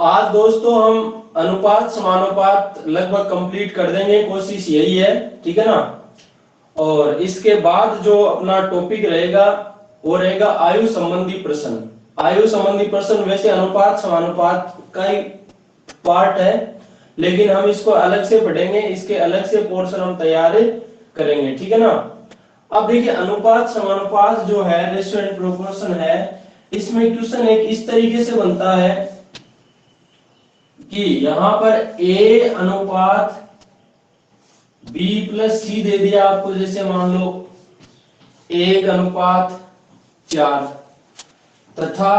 आज दोस्तों हम अनुपात समानुपात लगभग कंप्लीट कर देंगे, कोशिश यही है, ठीक है ना। और इसके बाद जो अपना टॉपिक रहेगा वो रहेगा आयु संबंधी प्रश्न। आयु संबंधी प्रश्न वैसे अनुपात समानुपात का ही पार्ट है, लेकिन हम इसको अलग से पढ़ेंगे, इसके अलग से पोर्शन हम तैयार करेंगे, ठीक है ना। अब देखिए अनुपात समानुपात जो है, रेशियो एंड प्रोपोर्शन है, इसमें क्वेश्चन एक इस तरीके से बनता है कि यहां पर A अनुपात B प्लस C दे दिया आपको, जैसे मान लो 1:4, तथा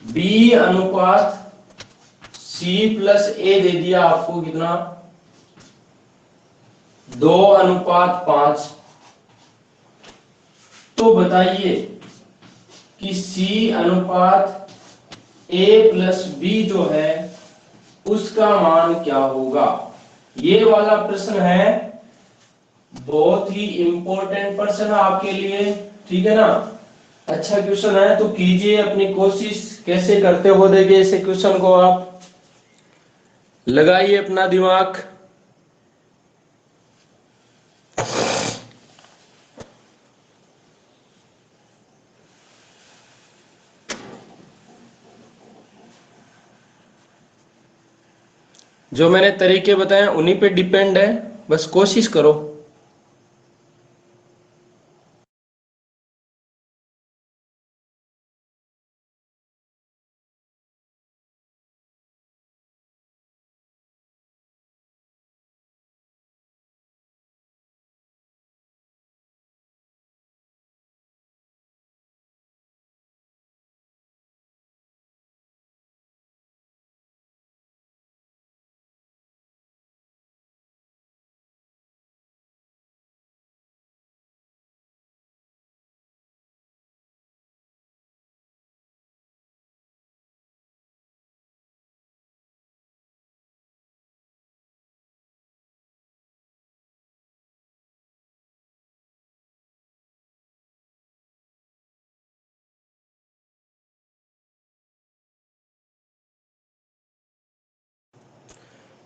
B अनुपात C प्लस A दे दिया आपको कितना, 2:5। तो बताइए कि C अनुपात A प्लस B जो है उसका मान क्या होगा। ये वाला प्रश्न है, बहुत ही इंपॉर्टेंट प्रश्न है आपके लिए, ठीक है ना। अच्छा क्वेश्चन है, तो कीजिए अपनी कोशिश, कैसे करते हो देखिए इसे क्वेश्चन को, आप लगाइए अपना दिमाग। जो मैंने तरीके बताए उन्हीं पे डिपेंड है, बस कोशिश करो।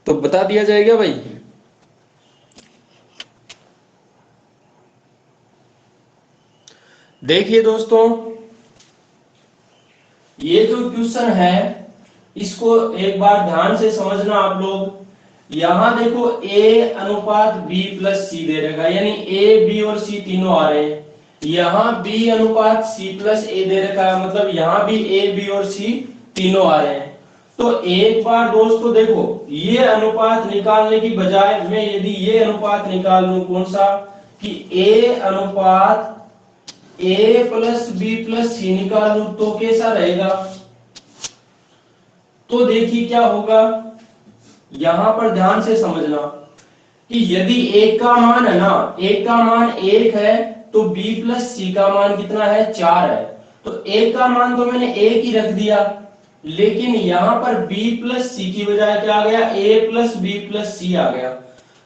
तो बता दिया जाएगा भाई। देखिए दोस्तों, ये जो क्वेश्चन है इसको एक बार ध्यान से समझना आप लोग। यहां देखो A अनुपात B प्लस C दे रखा है, यानी A B और C तीनों आ रहे हैं। यहाँ B अनुपात C प्लस A दे रखा है, मतलब यहाँ भी A B और C तीनों आ रहे हैं। तो एक बार दोस्तों देखो, ये अनुपात निकालने की बजाय मैं यदि ये अनुपात निकाल लूं, कौन सा, कि A अनुपात A plus B plus C निकाल लूं, तो कैसा रहेगा। तो देखिए क्या होगा, यहां पर ध्यान से समझना कि यदि एक का मान है ना, एक का मान 1 है, तो B प्लस C का मान कितना है, 4 है। तो एक का मान तो मैंने 1 ही रख दिया, लेकिन यहां पर B प्लस C की बजाय क्या आ गया, A plus B plus C आ गया।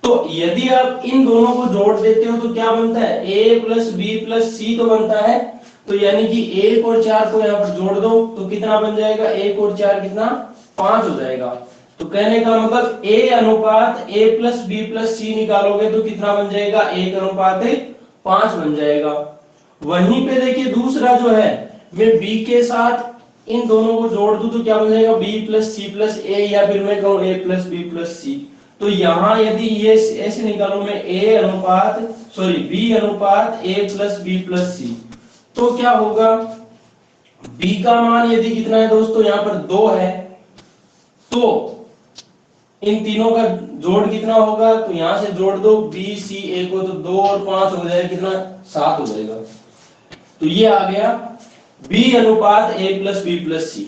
तो यदि आप इन दोनों को जोड़ देते हो तो क्या बनता है, A plus B plus C तो बनता है। तो यानी कि 1 और 4 को यहाँ पर जोड़ दो तो कितना बन जाएगा, 1 और 4 कितना, 5 हो जाएगा। तो कहने का मतलब A अनुपात A plus B plus C निकालोगे तो कितना बन जाएगा, 1 अनुपात 5 बन जाएगा। वहीं पे देखिए दूसरा जो है, मैं B के साथ इन दोनों को जोड़ दूं तो क्या बन जाएगा, B plus C plus A, या फिर मैं कहूं A plus B plus C। तो यहां यदि ये ऐसे निकालूं मैं B अनुपात A plus B plus C, तो क्या होगा, B का मान यदि कितना है दोस्तों, यहाँ पर 2 है, तो इन तीनों का जोड़ कितना होगा, तो यहां से जोड़ दो B C A को, तो 2 और 5 हो जाएगा कितना, 7 हो जाएगा। तो ये आ गया B अनुपात A plus B plus C।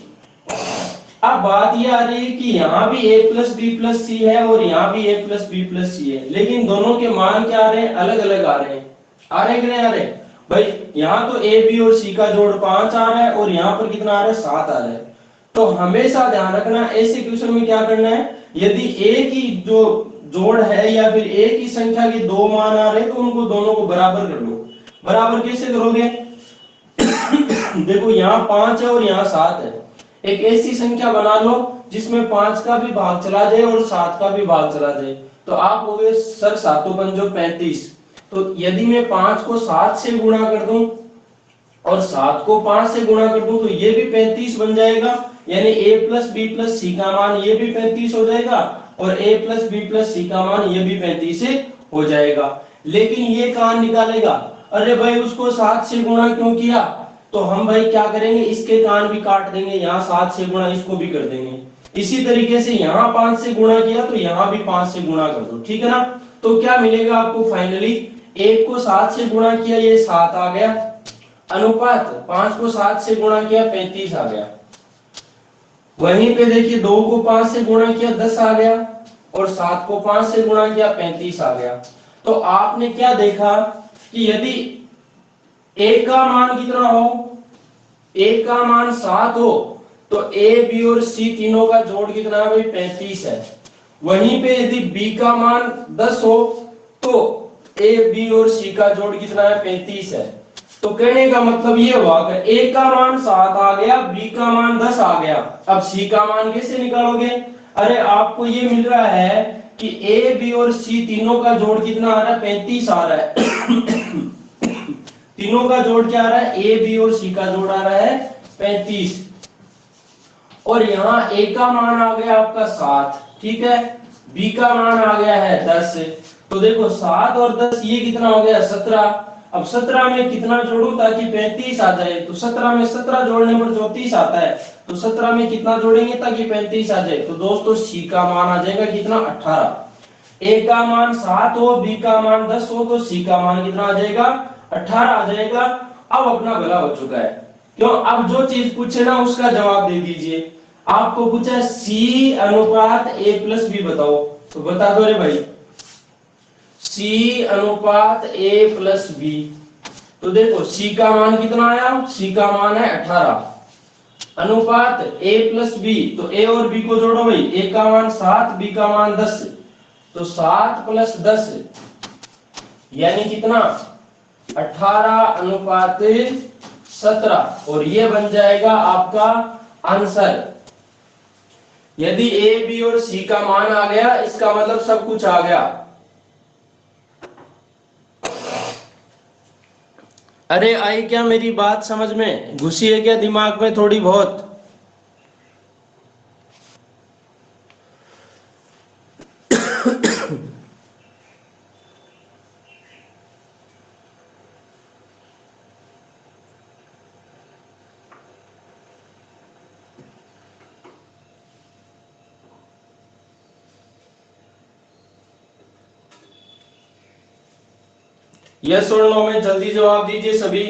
अब बात ये आ रही है कि यहाँ भी A plus B plus C है और यहाँ भी A plus B plus C है, लेकिन दोनों के मान क्या आ रहे हैं, अलग अलग आ रहे हैं। आ रहे कि नहीं आ रहे भाई, यहाँ तो A B और C का जोड़ 5 आ रहा है और यहाँ पर कितना आ रहा है, 7 आ रहा है। तो हमेशा ध्यान रखना, ऐसे क्वेश्चन में क्या करना है, यदि एक ही जो जोड़ है या फिर एक ही संख्या के 2 मान आ रहे हैं तो उनको दोनों को बराबर कर लो। बराबर कैसे करोगे देखो यहाँ 5 है और यहाँ 7 है, एक ऐसी संख्या बना लो जिसमें 5 का भी भाग चला जाए और 7 का भी भाग चला जाए। तो आप हो गए सर 7 पंजो 35। तो यदि मैं 5 को 7 से गुणा कर दूं और 7 को 5 से गुणा कर दूं तो ये भी 35 बन जाएगा, यानी a प्लस बी प्लस सी का मान ये भी 35 हो जाएगा और a प्लस बी प्लस सी का मान ये भी 35 हो जाएगा। लेकिन ये कहां निकालेगा, अरे भाई उसको 7 से गुणा क्यों किया, तो हम भाई क्या करेंगे, इसके कान भी काट देंगे, यहाँ 7 से गुणा इसको भी कर देंगे। इसी तरीके से यहाँ 5 से गुणा किया तो यहाँ भी 5 से गुणा कर दो, ठीक है ना। तो क्या मिलेगा आपको फाइनली, 1 को 7 से गुणा किया ये 7 आ गया, अनुपात 5 को 7 से गुणा किया 35 आ गया। वहीं पे देखिए 2 को 5 से गुणा किया 10 आ गया और 7 को 5 से गुणा किया 35 आ गया। तो आपने क्या देखा कि यदि a का मान कितना हो, a का मान 7 हो तो a b और c तीनों का जोड़ कितना है भाई 35 है। वहीं पे यदि b का मान 10 हो तो a b और c का जोड़ कितना है 35 है। तो कहने का मतलब ये हुआ कि a का मान 7 आ गया, b का मान 10 आ गया, अब c का मान कैसे निकालोगे, अरे आपको ये मिल रहा है कि a b और c तीनों का जोड़ कितना आ रहा है 35 आ रहा है तीनों का जोड़ क्या आ रहा है, a b और c का जोड़ आ रहा है 35 और यहाँ a का मान आ गया आपका 7, ठीक है, b का मान आ गया है 10। तो देखो 7 और 10 ये कितना हो गया 17। अब 17 में कितना जोड़ू ताकि 35 आ जाए, तो 17 में 17 जोड़ने पर 34 आता है, तो 17 में कितना जोड़ेंगे ताकि 35 आ जाए, तो दोस्तों c का मान आ जाएगा कितना 18। a का मान 7 हो, b का मान 10 हो तो c का मान कितना आ जाएगा 18 आ जाएगा। अब अपना भला हो चुका है, क्यों, अब जो चीज पूछे ना उसका जवाब दे दीजिए। आपको पूछा c अनुपात a प्लस b बताओ, तो बता दो रे भाई c अनुपात a प्लस b। तो देखो c का मान कितना आया, c का मान है 18, अनुपात a प्लस b, तो a और b को जोड़ो भाई, a का मान 7 b का मान 10, तो 7 प्लस 10 यानी कितना 18 अनुपात 17 और ये बन जाएगा आपका आंसर। यदि a b और c का मान आ गया इसका मतलब सब कुछ आ गया। अरे आई क्या मेरी बात समझ में घुसी है क्या दिमाग में थोड़ी बहुत? यस और नो में जल्दी जवाब दीजिए सभी।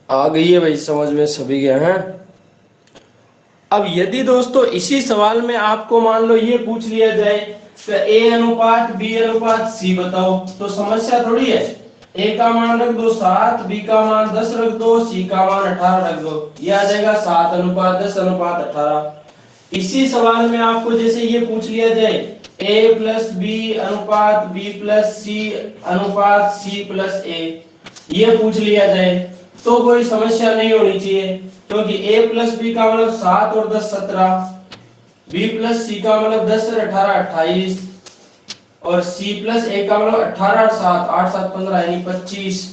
आ गई है भाई समझ में सभी के हैं। अब यदि दोस्तों इसी सवाल में आपको मान लो ये पूछ लिया जाए तो a अनुपात b अनुपात c बताओ, तो समस्या थोड़ी है। a का मान रख दो 7, b का मान 10 रख दो, c का मान 18 रख दो, ये आ जाएगा 7 अनुपात 10 अनुपात 18। इसी सवाल में आपको जैसे ये पूछ लिया जाए a प्लस बी अनुपात b प्लस c अनुपात c प्लस a, ये पूछ लिया जाए तो कोई समस्या नहीं होनी चाहिए, क्योंकि a प्लस बी का मतलब 7 और 10 17, b प्लस c का मतलब 10 और 18 28 और c प्लस a का मतलब 18 और 7 8 7 15 यानी 25।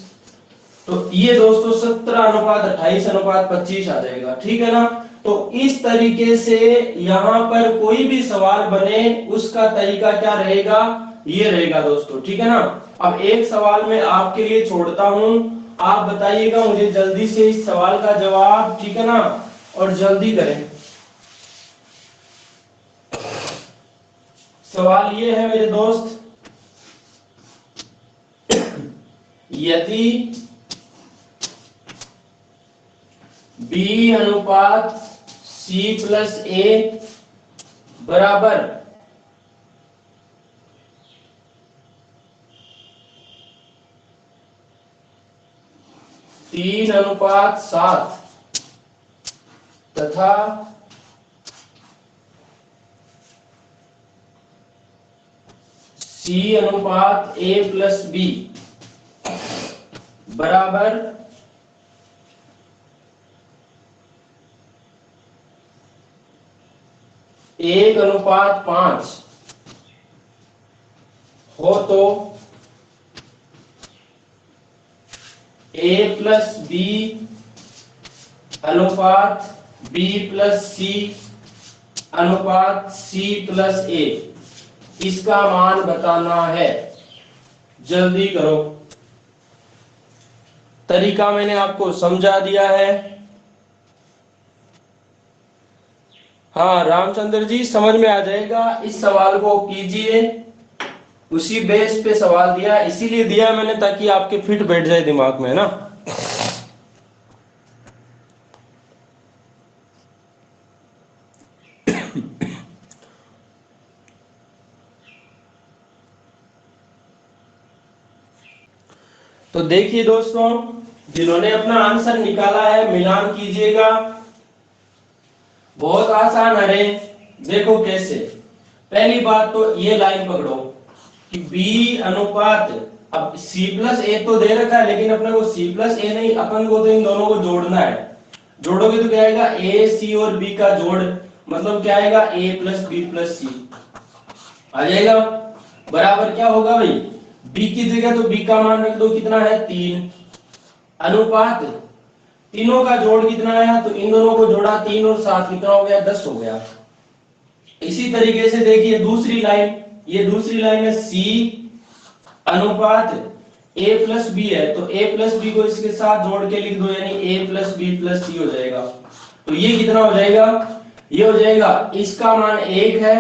तो ये दोस्तों 17 अनुपात 28 अनुपात 25 आ जाएगा, ठीक है ना। तो इस तरीके से यहाँ पर कोई भी सवाल बने उसका तरीका क्या रहेगा, ये रहेगा दोस्तों, ठीक है ना। अब एक सवाल मैं आपके लिए छोड़ता हूं, आप बताइएगा मुझे जल्दी से इस सवाल का जवाब, ठीक है ना, और जल्दी करें। सवाल ये है मेरे दोस्त, यदि B अनुपात C प्लस A बराबर 3:7 तथा C अनुपात A प्लस B बराबर 1:5 हो तो A प्लस B अनुपात B प्लस C अनुपात C प्लस A इसका मान बताना है। जल्दी करो। तरीका मैंने आपको समझा दिया है। हाँ रामचंद्र जी समझ में आ जाएगा। इस सवाल को कीजिए। उसी बेस पे सवाल दिया, इसीलिए दिया मैंने ताकि आपके फिट बैठ जाए दिमाग में, ना। तो देखिए दोस्तों, जिन्होंने अपना आंसर निकाला है मिलान कीजिएगा। बहुत आसान है। देखो कैसे। पहली बात तो ये लाइन पकड़ो कि B अनुपात, अब C प्लस A तो दे रखा है, लेकिन अपने को C प्लस A नहीं, अपन को तो इन दोनों को जोड़ना है। जोड़ोगे तो क्या आएगा, A C और B का जोड़, मतलब क्या आएगा, A plus B plus C आ जाएगा। बराबर क्या होगा भाई, B की जगह तो B का मान रख दो, कितना है 3, अनुपात तीनों का जोड़ कितना आया, तो इन दोनों को जोड़ा 3 और 7 कितना हो गया, 10 हो गया। इसी तरीके से देखिए दूसरी लाइन, ये दूसरी लाइन है C अनुपात A प्लस B है, तो A प्लस B को इसके साथ जोड़ के लिख दो, यानी A plus B plus C हो जाएगा। तो ये कितना हो जाएगा, ये हो जाएगा, इसका मान 1 है,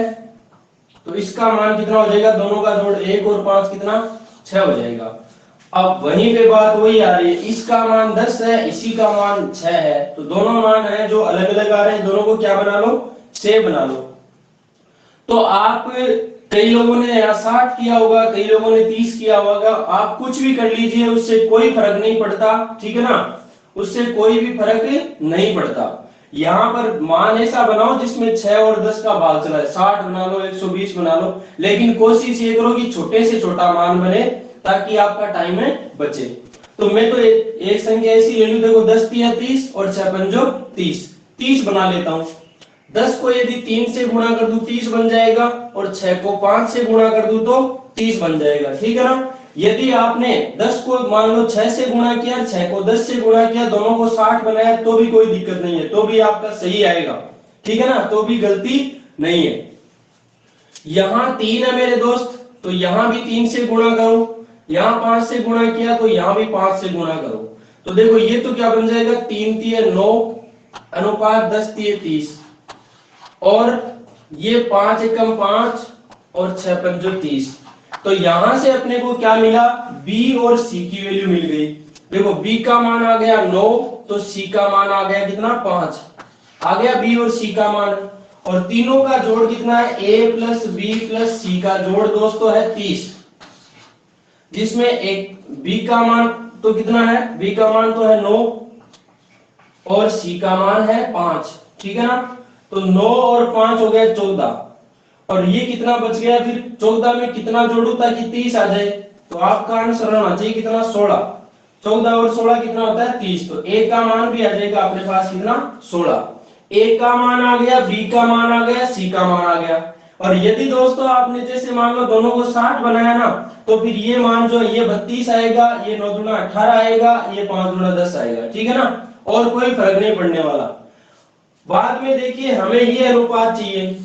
तो इसका मान कितना हो जाएगा, दोनों का जोड़ 1 और 5 कितना 6 हो जाएगा। अब वहीं पे बात वही आ रही है, इसका मान 10 है, इसी का मान 6 है, तो दोनों मान है जो अलग अलग आ रहे हैं, दोनों को क्या बना लो, 6 बना लो। तो आप, कई लोगों ने 60 किया होगा, कई लोगों ने 30 किया होगा, आप कुछ भी कर लीजिए, उससे कोई फर्क नहीं पड़ता, ठीक है ना, उससे कोई भी फर्क नहीं पड़ता। यहाँ पर मान ऐसा बनाओ जिसमें 6 और 10 का भाग चला है, 60 बना लो, 120 बना लो, लेकिन कोशिश ये करो कि छोटे से छोटा मान बने, ताकि आपका टाइम में बचे। तो मैं तो एक संख्या ऐसी ले लूं, देखो 10 तिया 30 और 6 पंजो 30 बना लेता हूं। 10 को यदि 3 से गुणा कर दूं 30 बन जाएगा, और 6 को 5 से गुणा कर दूं तो 30 बन जाएगा, ठीक है ना। यदि आपने 10 को मान लो 6 से गुणा किया, 6 को 10 से गुणा किया, दोनों को 60 बनाया, तो भी कोई दिक्कत नहीं है, तो भी आपका सही आएगा, ठीक है ना, तो भी गलती नहीं है। यहां 3 है मेरे दोस्त, तो यहां भी 3 से गुणा करो, यहां 5 से गुणा किया तो यहां भी 5 से गुणा करो। तो देखो ये तो क्या बन जाएगा, 3 तिया 9 अनुपात 10 तिया 30, और ये 5 एकम 5 और 6 पंजो 30। तो यहां से अपने को क्या मिला, B और C की वैल्यू मिल गई। देखो B का मान आ गया 9, तो C का मान आ गया कितना, 5 आ गया B और C का मान, और तीनों का जोड़ कितना है, A plus B plus C का जोड़ दोस्तों है 30, जिसमें एक B का मान तो कितना है, B का मान तो है 9 और C का मान है 5, ठीक है ना। तो 9 और 5 हो गया 14, और ये कितना बच गया, फिर 14 में कितना जोड़ू ताकि 30 आ जाए, तो आपका आंसर होना चाहिए कितना, 16। 14 और 16 कितना होता है 30, तो A का मान भी आ जाएगा अपने पास कितना, 16। A का मान आ गया, B का मान आ गया, C का मान आ गया। और यदि दोस्तों आपने जैसे मान लो दोनों को 60 बनाया ना, तो फिर ये मान जो ये 32 आएगा, ये 9 दूना 18 आएगा, ये 5 दूना 10 आएगा, ठीक है ना, और कोई फर्क नहीं पड़ने वाला। बाद में देखिए हमें ये अनुपात चाहिए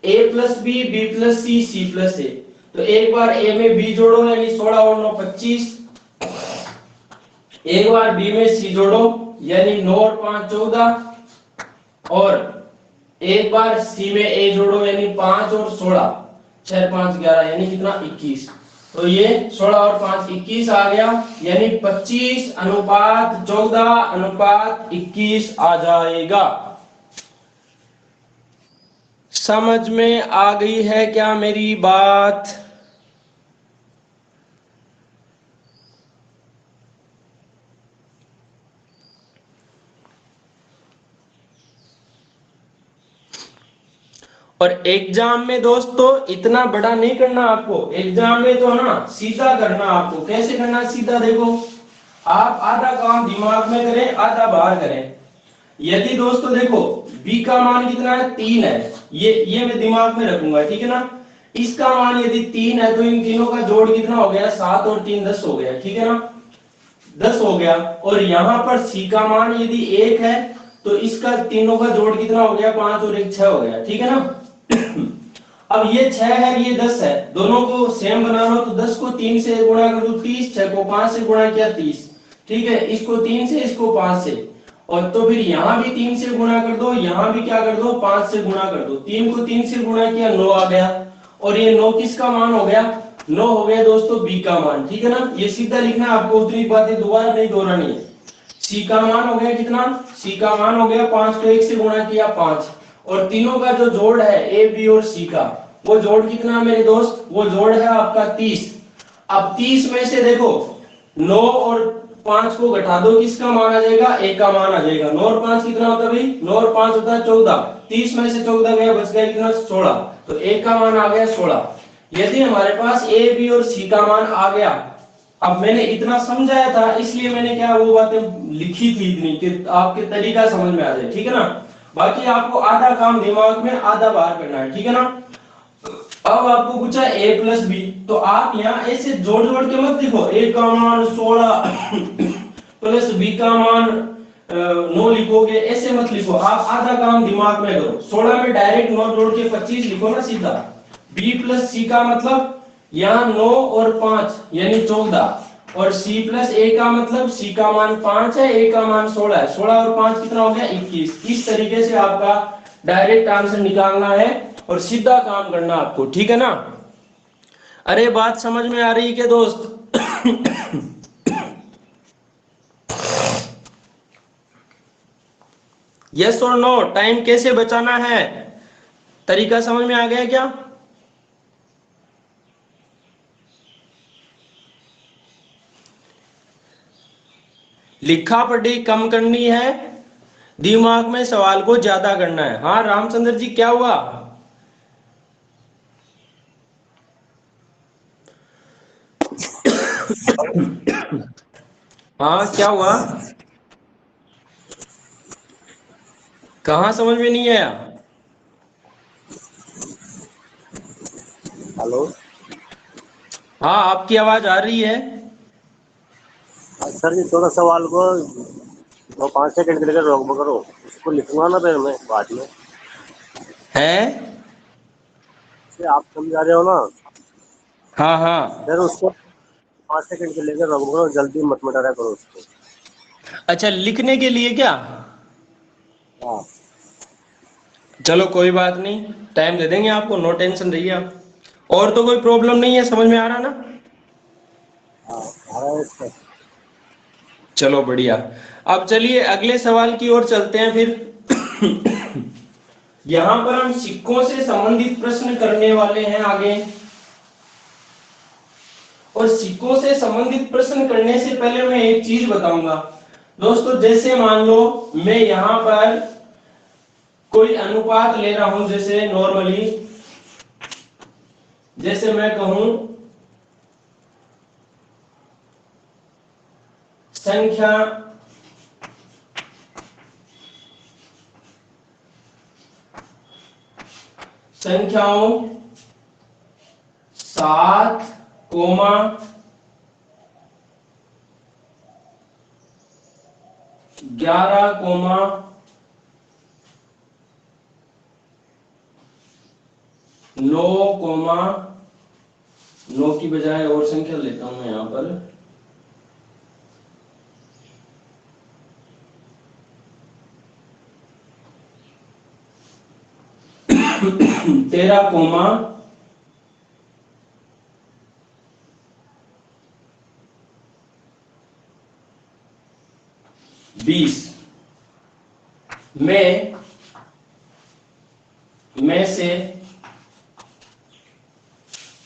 A plus B, B plus C, C plus A। तो एक बार A में B जोड़ो, यानी 16 और 9 25, एक बार B में C जोड़ो, यानी 9 और 5 14, और एक बार C में A जोड़ो, यानी 5 और 16, 6 5 11, यानी कितना 21। तो ये 16 और 5 21 आ गया, यानी 25:14:21 आ जाएगा। समझ में आ गई है क्या मेरी बात? और एग्जाम में दोस्तों इतना बड़ा नहीं करना आपको, एग्जाम में तो ना सीधा करना आपको। कैसे करना सीधा? देखो, आप आधा काम दिमाग में करें, आधा बाहर करें। यदि दोस्तों देखो b का मान कितना है, 3 है, ये मैं दिमाग में रखूंगा, ठीक है ना। इसका मान यदि 3 है तो इन तीनों का जोड़ कितना हो गया, 7 और 3 10 हो गया, ठीक है ना, 10 हो गया। और यहां पर c का मान यदि 1 है तो इसका तीनों का जोड़ कितना हो गया, 5 और 1 6 हो गया, ठीक है ना। अब ये 6 है, ये 10 है, दोनों को सेम बना लो। तो 10 को 3 से गुणा कर दो 30, 6 को 5 से गुणा किया 30, ठीक है। इसको 3 से, इसको 5 से, और तो फिर यहां भी 3 से गुणा कर दो, यहां भी क्या कर दो, 5 से गुणा कर दो। 3 को 3 से गुणा किया 9 आ गया, और ये 9 किसका मान हो गया, 9 हो गया दोस्तों b का मान, ठीक है ना। ये सीधा लिखना है आपको, उतनी बातें दोबारा नहीं दोहरानी है। c का मान हो गया कितना, c का मान हो गया 5 को 1 से गुणा किया 5, और तीनों का जो जोड़ है a b और c का, वो जोड़ कितना है मेरे दोस्त, वो जोड़ है आपका 30। अब 30 में से देखो 9 और 5 को घटा दो, किसका मान आ जाएगा, a का मान आ जाएगा। 9 और 5 कितना होता है भाई, 9 और 5 होता है 14, 30 में से 14 गया, बच गया कितना, 16, तो a का मान आ गया 16। यदि हमारे पास a b और c का मान आ गया, अब मैंने इतना समझाया था इसलिए मैंने क्या वो बातें लिखी थी इतनी कि आपके तरीका समझ में आ जाए, ठीक है ना। बाकी आपको आधा काम दिमाग में, आधा बाहर करना है, ठीक है ना। अब आपको पूछा a प्लस बी, तो आप यहाँ ऐसे जोड़ जोड़ के मत लिखो, a का मान 16 प्लस b का मान 9 लिखोगे, ऐसे मत लिखो। आप आधा काम दिमाग में करो, 16 में डायरेक्ट 9 जोड़ के 25 लिखो ना सीधा। b प्लस c का मतलब यहाँ 9 और 5 यानी 14, और c प्लस a का मतलब c का मान 5 है, a का मान 16 है, 16 और 5 कितना हो गया, 21। इस तरीके से आपका डायरेक्ट आंसर निकालना है और सीधा काम करना आपको, ठीक है ना। अरे बात समझ में आ रही है क्या दोस्त? यस और नो, टाइम कैसे बचाना है, तरीका समझ में आ गया क्या? लिखा पढ़ी कम करनी है, दिमाग में सवाल को ज्यादा करना है। हाँ रामचंद्र जी क्या हुआ? हाँ क्या हुआ, कहाँ समझ में नहीं आया? हेलो हाँ आपकी आवाज आ रही है। सर जी, थोड़ा सवाल को 5 सेकंड के लिए रोक करो, उसको लिखूंगा ना फिर मैं बाद में। है, आप समझा रहे हो ना, हाँ हाँ। फिर उसको 5 सेकंड के लिए रोक करो, जल्दी मत मिटाया करो उसको। अच्छा लिखने के लिए क्या? हाँ चलो कोई बात नहीं, टाइम दे देंगे आपको, नो टेंशन रहिए आप। और तो कोई प्रॉब्लम नहीं है, समझ में आ रहा ना? हाँ, आ रहा है इसका। चलो बढ़िया। अब चलिए अगले सवाल की ओर चलते हैं फिर। यहां पर हम सिक्कों से संबंधित प्रश्न करने वाले हैं आगे। और सिक्कों से संबंधित प्रश्न करने से पहले मैं एक चीज बताऊंगा दोस्तों। जैसे मान लो मैं यहां पर कोई अनुपात ले रहा हूं, जैसे नॉर्मली, जैसे मैं कहूं संख्या संख्याओं 7, 11, 9, 9 की बजाय और संख्या लेता हूं मैं यहां पर 13, 20 में से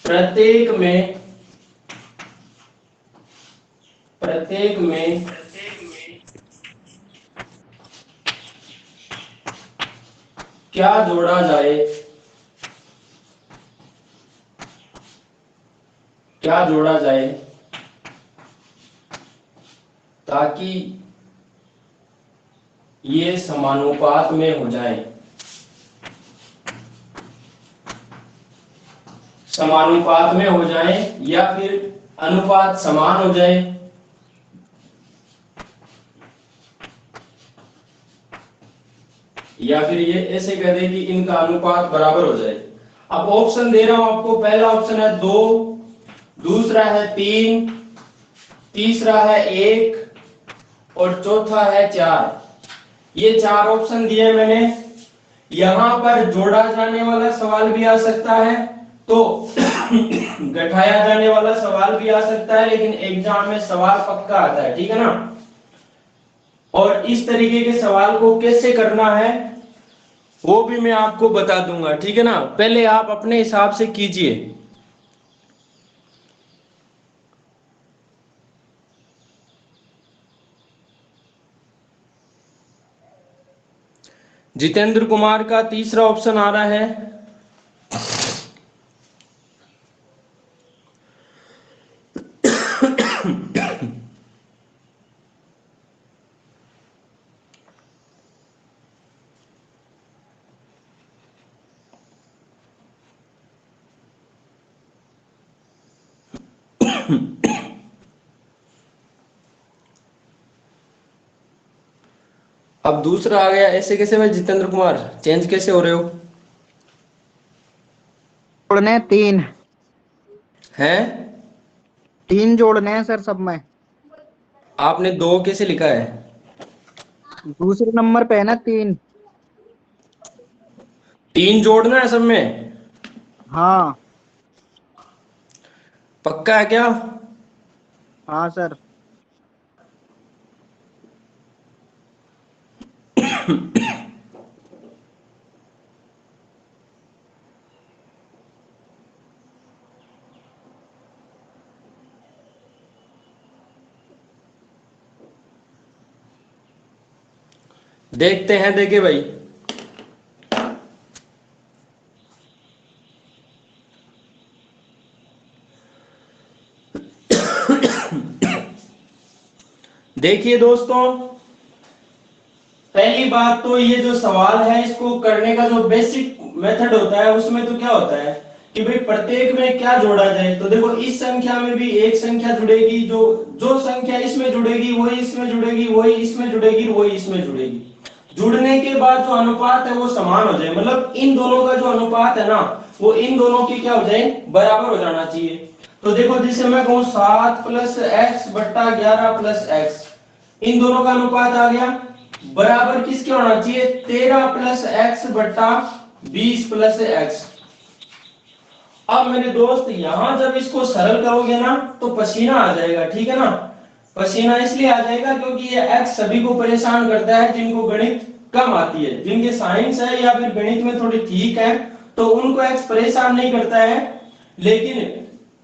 प्रत्येक में क्या जोड़ा जाए ताकि ये समानुपात में हो जाए, या फिर अनुपात समान हो जाए, या फिर ये ऐसे कह दे कि इनका अनुपात बराबर हो जाए। अब ऑप्शन दे रहा हूं आपको। पहला ऑप्शन है 2, दूसरा है 3, तीसरा है 1 और चौथा है 4। ये 4 ऑप्शन दिए मैंने। यहां पर जोड़ा जाने वाला सवाल भी आ सकता है, तो घटाया जाने वाला सवाल भी आ सकता है, लेकिन एग्जाम में सवाल पक्का आता है, ठीक है ना। और इस तरीके के सवाल को कैसे करना है वो भी मैं आपको बता दूंगा, ठीक है ना। पहले आप अपने हिसाब से कीजिए। जितेंद्र कुमार का तीसरा ऑप्शन आ रहा है। अब दूसरा आ गया। ऐसे कैसे भाई जितेंद्र कुमार, चेंज कैसे हो रहे हो? जोड़ने 3 हैं? 3 जोड़ने हैं सर सब में। आपने 2 कैसे लिखा है? दूसरे नंबर पे है ना 3। 3 जोड़ना है सब में? हाँ पक्का है क्या? हाँ सर। देखते हैं, देखे भाई। देखिए दोस्तों, पहली बात तो ये जो सवाल है इसको करने का जो बेसिक मेथड होता है उसमें तो क्या होता है कि भाई प्रत्येक में क्या जोड़ा जाए। तो देखो, इस संख्या में भी एक संख्या जुड़ेगी, जो संख्या इसमें जुड़ेगी वही इसमें जुड़ेगी, वही इसमें जुड़ेगी, वही इसमें जुड़ेगी। जुड़ने के बाद जो अनुपात है वो समान हो जाए, मतलब इन दोनों का जो अनुपात है ना वो इन दोनों की क्या हो जाए, बराबर हो जाना चाहिए। तो देखो, जैसे मैं कहूं 7 + x बट्टा 11 + x, इन दोनों का अनुपात आ गया बराबर किसके होना चाहिए, 13 + x बट्टा 20 + x। अब मेरे दोस्त यहां जब इसको सरल करोगे ना तो पसीना आ जाएगा, ठीक है ना। पसीना इसलिए आ जाएगा क्योंकि ये x सभी को परेशान करता है जिनको गणित कम आती है। जिनके साइंस है या फिर गणित में थोड़ी ठीक है तो उनको x परेशान नहीं करता है, लेकिन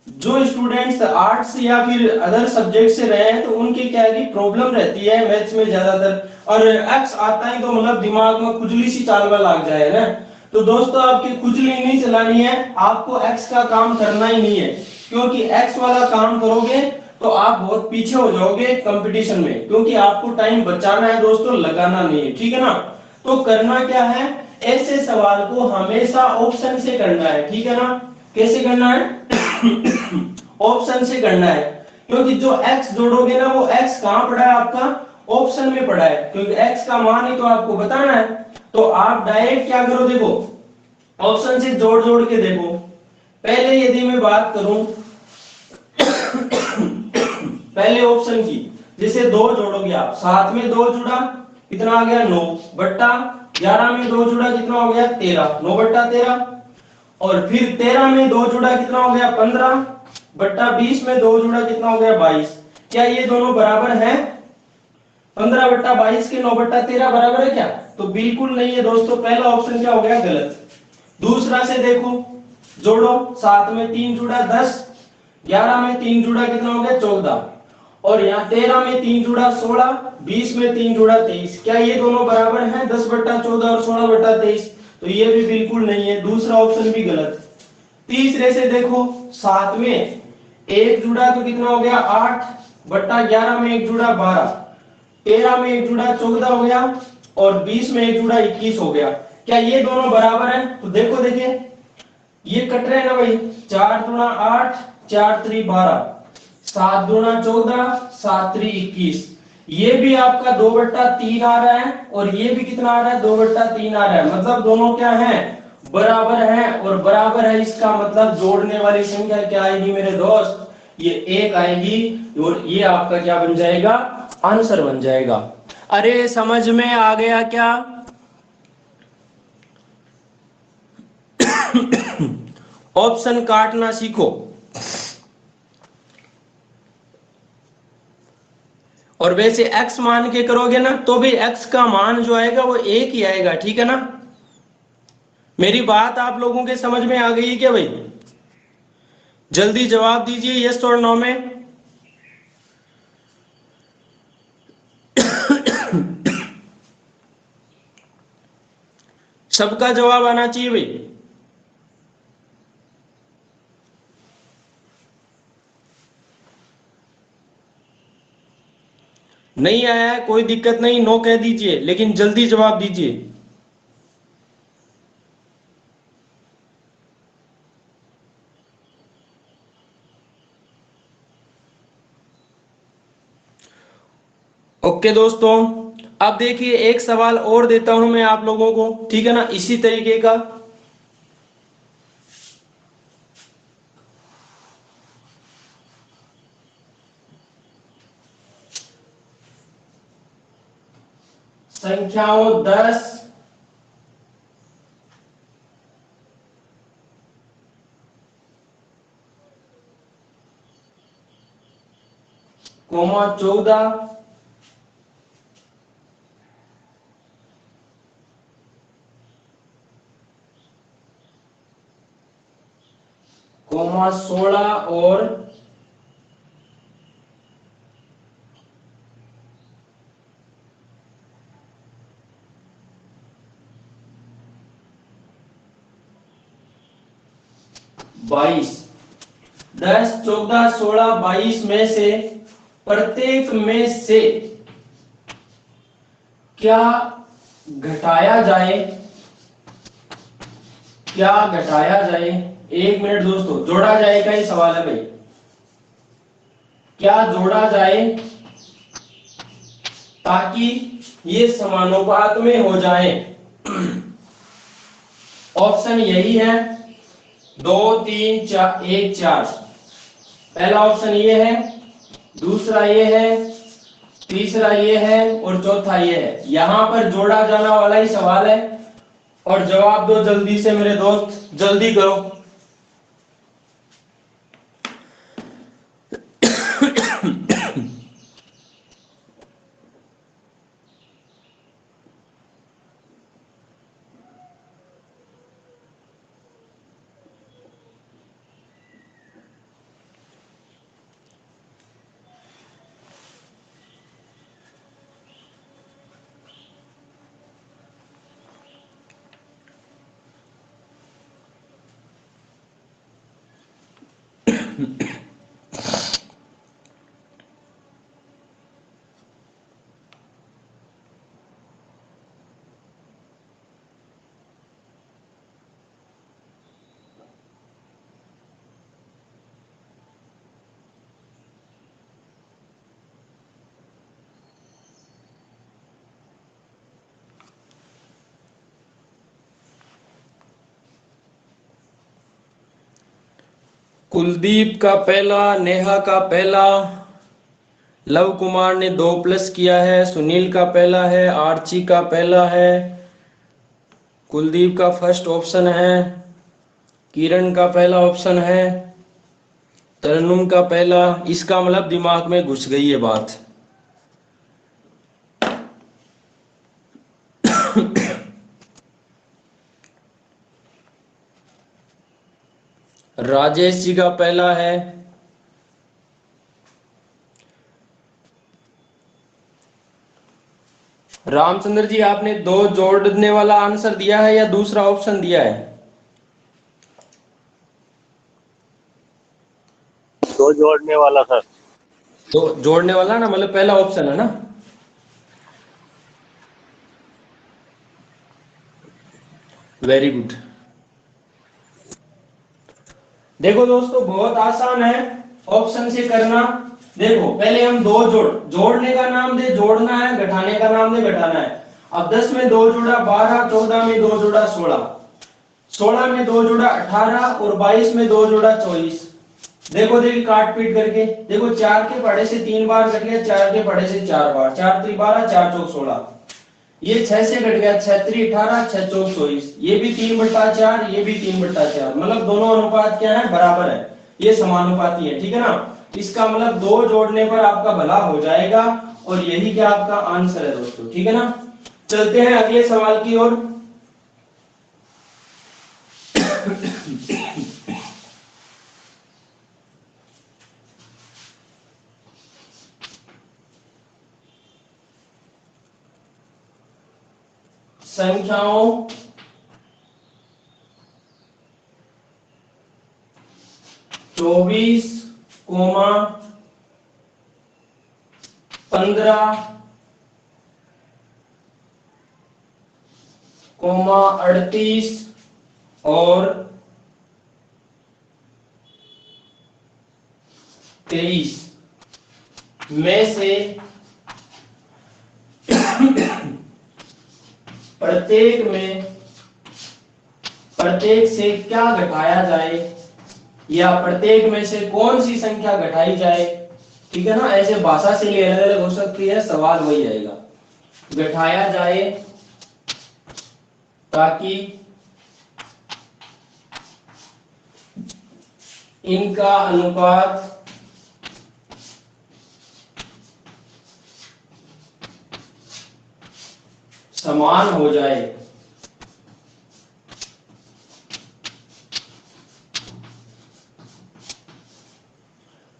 जो स्टूडेंट्स आर्ट्स या फिर अदर सब्जेक्ट से रहे हैं तो उनकी क्या है कि प्रॉब्लम रहती है मैथ्स में ज्यादातर, और एक्स आता है तो मतलब दिमाग में खुजली सी चालवा लग जाए ना। तो दोस्तों, आपकी खुजली नहीं चलानी है, आपको एक्स का काम करना ही नहीं है, क्योंकि एक्स वाला काम करोगे तो आप बहुत पीछे हो जाओगे कंपटीशन में, क्योंकि आपको टाइम बचाना है दोस्तों, लगाना नहीं है, ठीक है ना। तो करना क्या है, ऐसे सवाल को हमेशा ऑप्शन से करना है, ठीक है ना। कैसे करना है? ऑप्शन से करना है, क्योंकि जो x जोड़ोगे ना वो x कहां पड़ा है आपका, ऑप्शन में पड़ा है, क्योंकि x का मान ही तो आपको बताना है। तो आप डायरेक्ट क्या करो, देखो ऑप्शन से जोड़ जोड़ के देखो। पहले यदि मैं बात करूं पहले ऑप्शन की, जैसे 2 जोड़ोगे आप, 7 में 2 जुड़ा कितना आ गया 9 बट्टा 11 में 2 जुड़ा कितना हो गया 13, 9 बट्टा 13, और फिर 13 में 2 जुड़ा कितना हो गया 15 बट्टा 20 में 2 जुड़ा कितना हो गया 22। क्या ये दोनों बराबर हैं? 15/22 के 9/13 बराबर है क्या? तो बिल्कुल नहीं है दोस्तों, पहला ऑप्शन क्या हो गया? गलत। दूसरा से देखो, जोड़ो, 7 में 3 जुड़ा 10, 11 में 3 जुड़ा कितना हो गया? 14, और यहाँ 13 में 3 जुड़ा 16, 20 में 3 जुड़ा 23। क्या ये दोनों बराबर हैं? 10/14 और 16/23? तो ये भी बिल्कुल नहीं है, दूसरा ऑप्शन भी गलत। तीसरे से देखो, 7 में 1 जुड़ा तो कितना हो गया? 8/11 में 1 जुड़ा 12, 13 में 1 जुड़ा 14 हो गया, और 20 में 1 जुड़ा 21 हो गया। क्या ये दोनों बराबर हैं? तो देखो, देखिए ये कट रहे हैं ना भाई, 4 दूना 8, 4 3 12, 7 दूना 14, 7 3 21। ये भी आपका 2/3 आ रहा है, और ये भी कितना आ रहा है? 2/3 आ रहा है। मतलब दोनों क्या है? बराबर है। और बराबर है इसका मतलब जोड़ने वाली संख्या क्या आएगी मेरे दोस्त? ये 1 आएगी, और ये आपका क्या बन जाएगा? आंसर बन जाएगा। अरे समझ में आ गया क्या? ऑप्शन काटना सीखो। और वैसे x मान के करोगे ना तो भी x का मान जो आएगा वो 1 ही आएगा, ठीक है ना? मेरी बात आप लोगों के समझ में आ गई क्या भाई? जल्दी जवाब दीजिए यस और नो में। सबका जवाब आना चाहिए भाई। नहीं आया है कोई दिक्कत नहीं, नो कह दीजिए, लेकिन जल्दी जवाब दीजिए। ओके दोस्तों, अब देखिए एक सवाल और देता हूं मैं आप लोगों को, ठीक है ना, इसी तरीके का। संख्याओं 10, कोमा 14, कोमा 16 और बाईस। 10, 14, 16, 22 में से प्रत्येक में से क्या घटाया जाए? क्या घटाया जाए? 1 मिनट दोस्तों, जोड़ा जाए का ही सवाल है भाई। क्या जोड़ा जाए ताकि ये समानुपात में हो जाए? ऑप्शन यही है, 2 3 4 1 4। पहला ऑप्शन ये है, दूसरा ये है, तीसरा ये है, और चौथा ये है। यहां पर जोड़ा जाना वाला ही सवाल है, और जवाब दो जल्दी से मेरे दोस्त, जल्दी करो। कुलदीप का पहला, नेहा का पहला, लव कुमार ने 2 प्लस किया है, सुनील का पहला है, आर्ची का पहला है, कुलदीप का फर्स्ट ऑप्शन है, किरण का पहला ऑप्शन है, तरन्नुम का पहला। इसका मतलब दिमाग में घुस गई है बात। राजेश जी का पहला है, रामचंद्र जी आपने दो जोड़ने वाला आंसर दिया है या दूसरा ऑप्शन दिया है? दो जोड़ने वाला सर। दो जोड़ने वाला ना, मतलब पहला ऑप्शन है ना। Very good. देखो दोस्तों बहुत आसान है ऑप्शन से करना। देखो पहले हम दो जोड़ने का नाम दे जोड़ना है, घटाने का नाम दे घटाना है। अब 10 में दो जोड़ा 12, 14 में दो जोड़ा 16, 16 में दो जोड़ा 18 और 22 में दो जोड़ा 24। देखो देखिए काट पीट करके देखो, 4 के पढ़े से 3 बार कट गया, 4 के पढ़े से 4 बार, 4 3 12, 4 चौक 16। ये 6 से कट गया, 6 3 18, 6 चौक 24। ये भी 3/4, ये भी 3/4, मतलब दोनों अनुपात क्या है, बराबर है, ये समानुपाती है, ठीक है ना। इसका मतलब दो जोड़ने पर आपका भला हो जाएगा और यही क्या आपका आंसर है दोस्तों, ठीक है ना। चलते हैं अगले सवाल की ओर। संख्याओं 24, 15, 38 और 23 में से प्रत्येक से क्या घटाया जाए, या प्रत्येक में से कौन सी संख्या घटाई जाए, ठीक है ना। ऐसे भाषा से अलग अलग हो सकती है, सवाल वही आएगा, घटाया जाए ताकि इनका अनुपात समान हो जाए।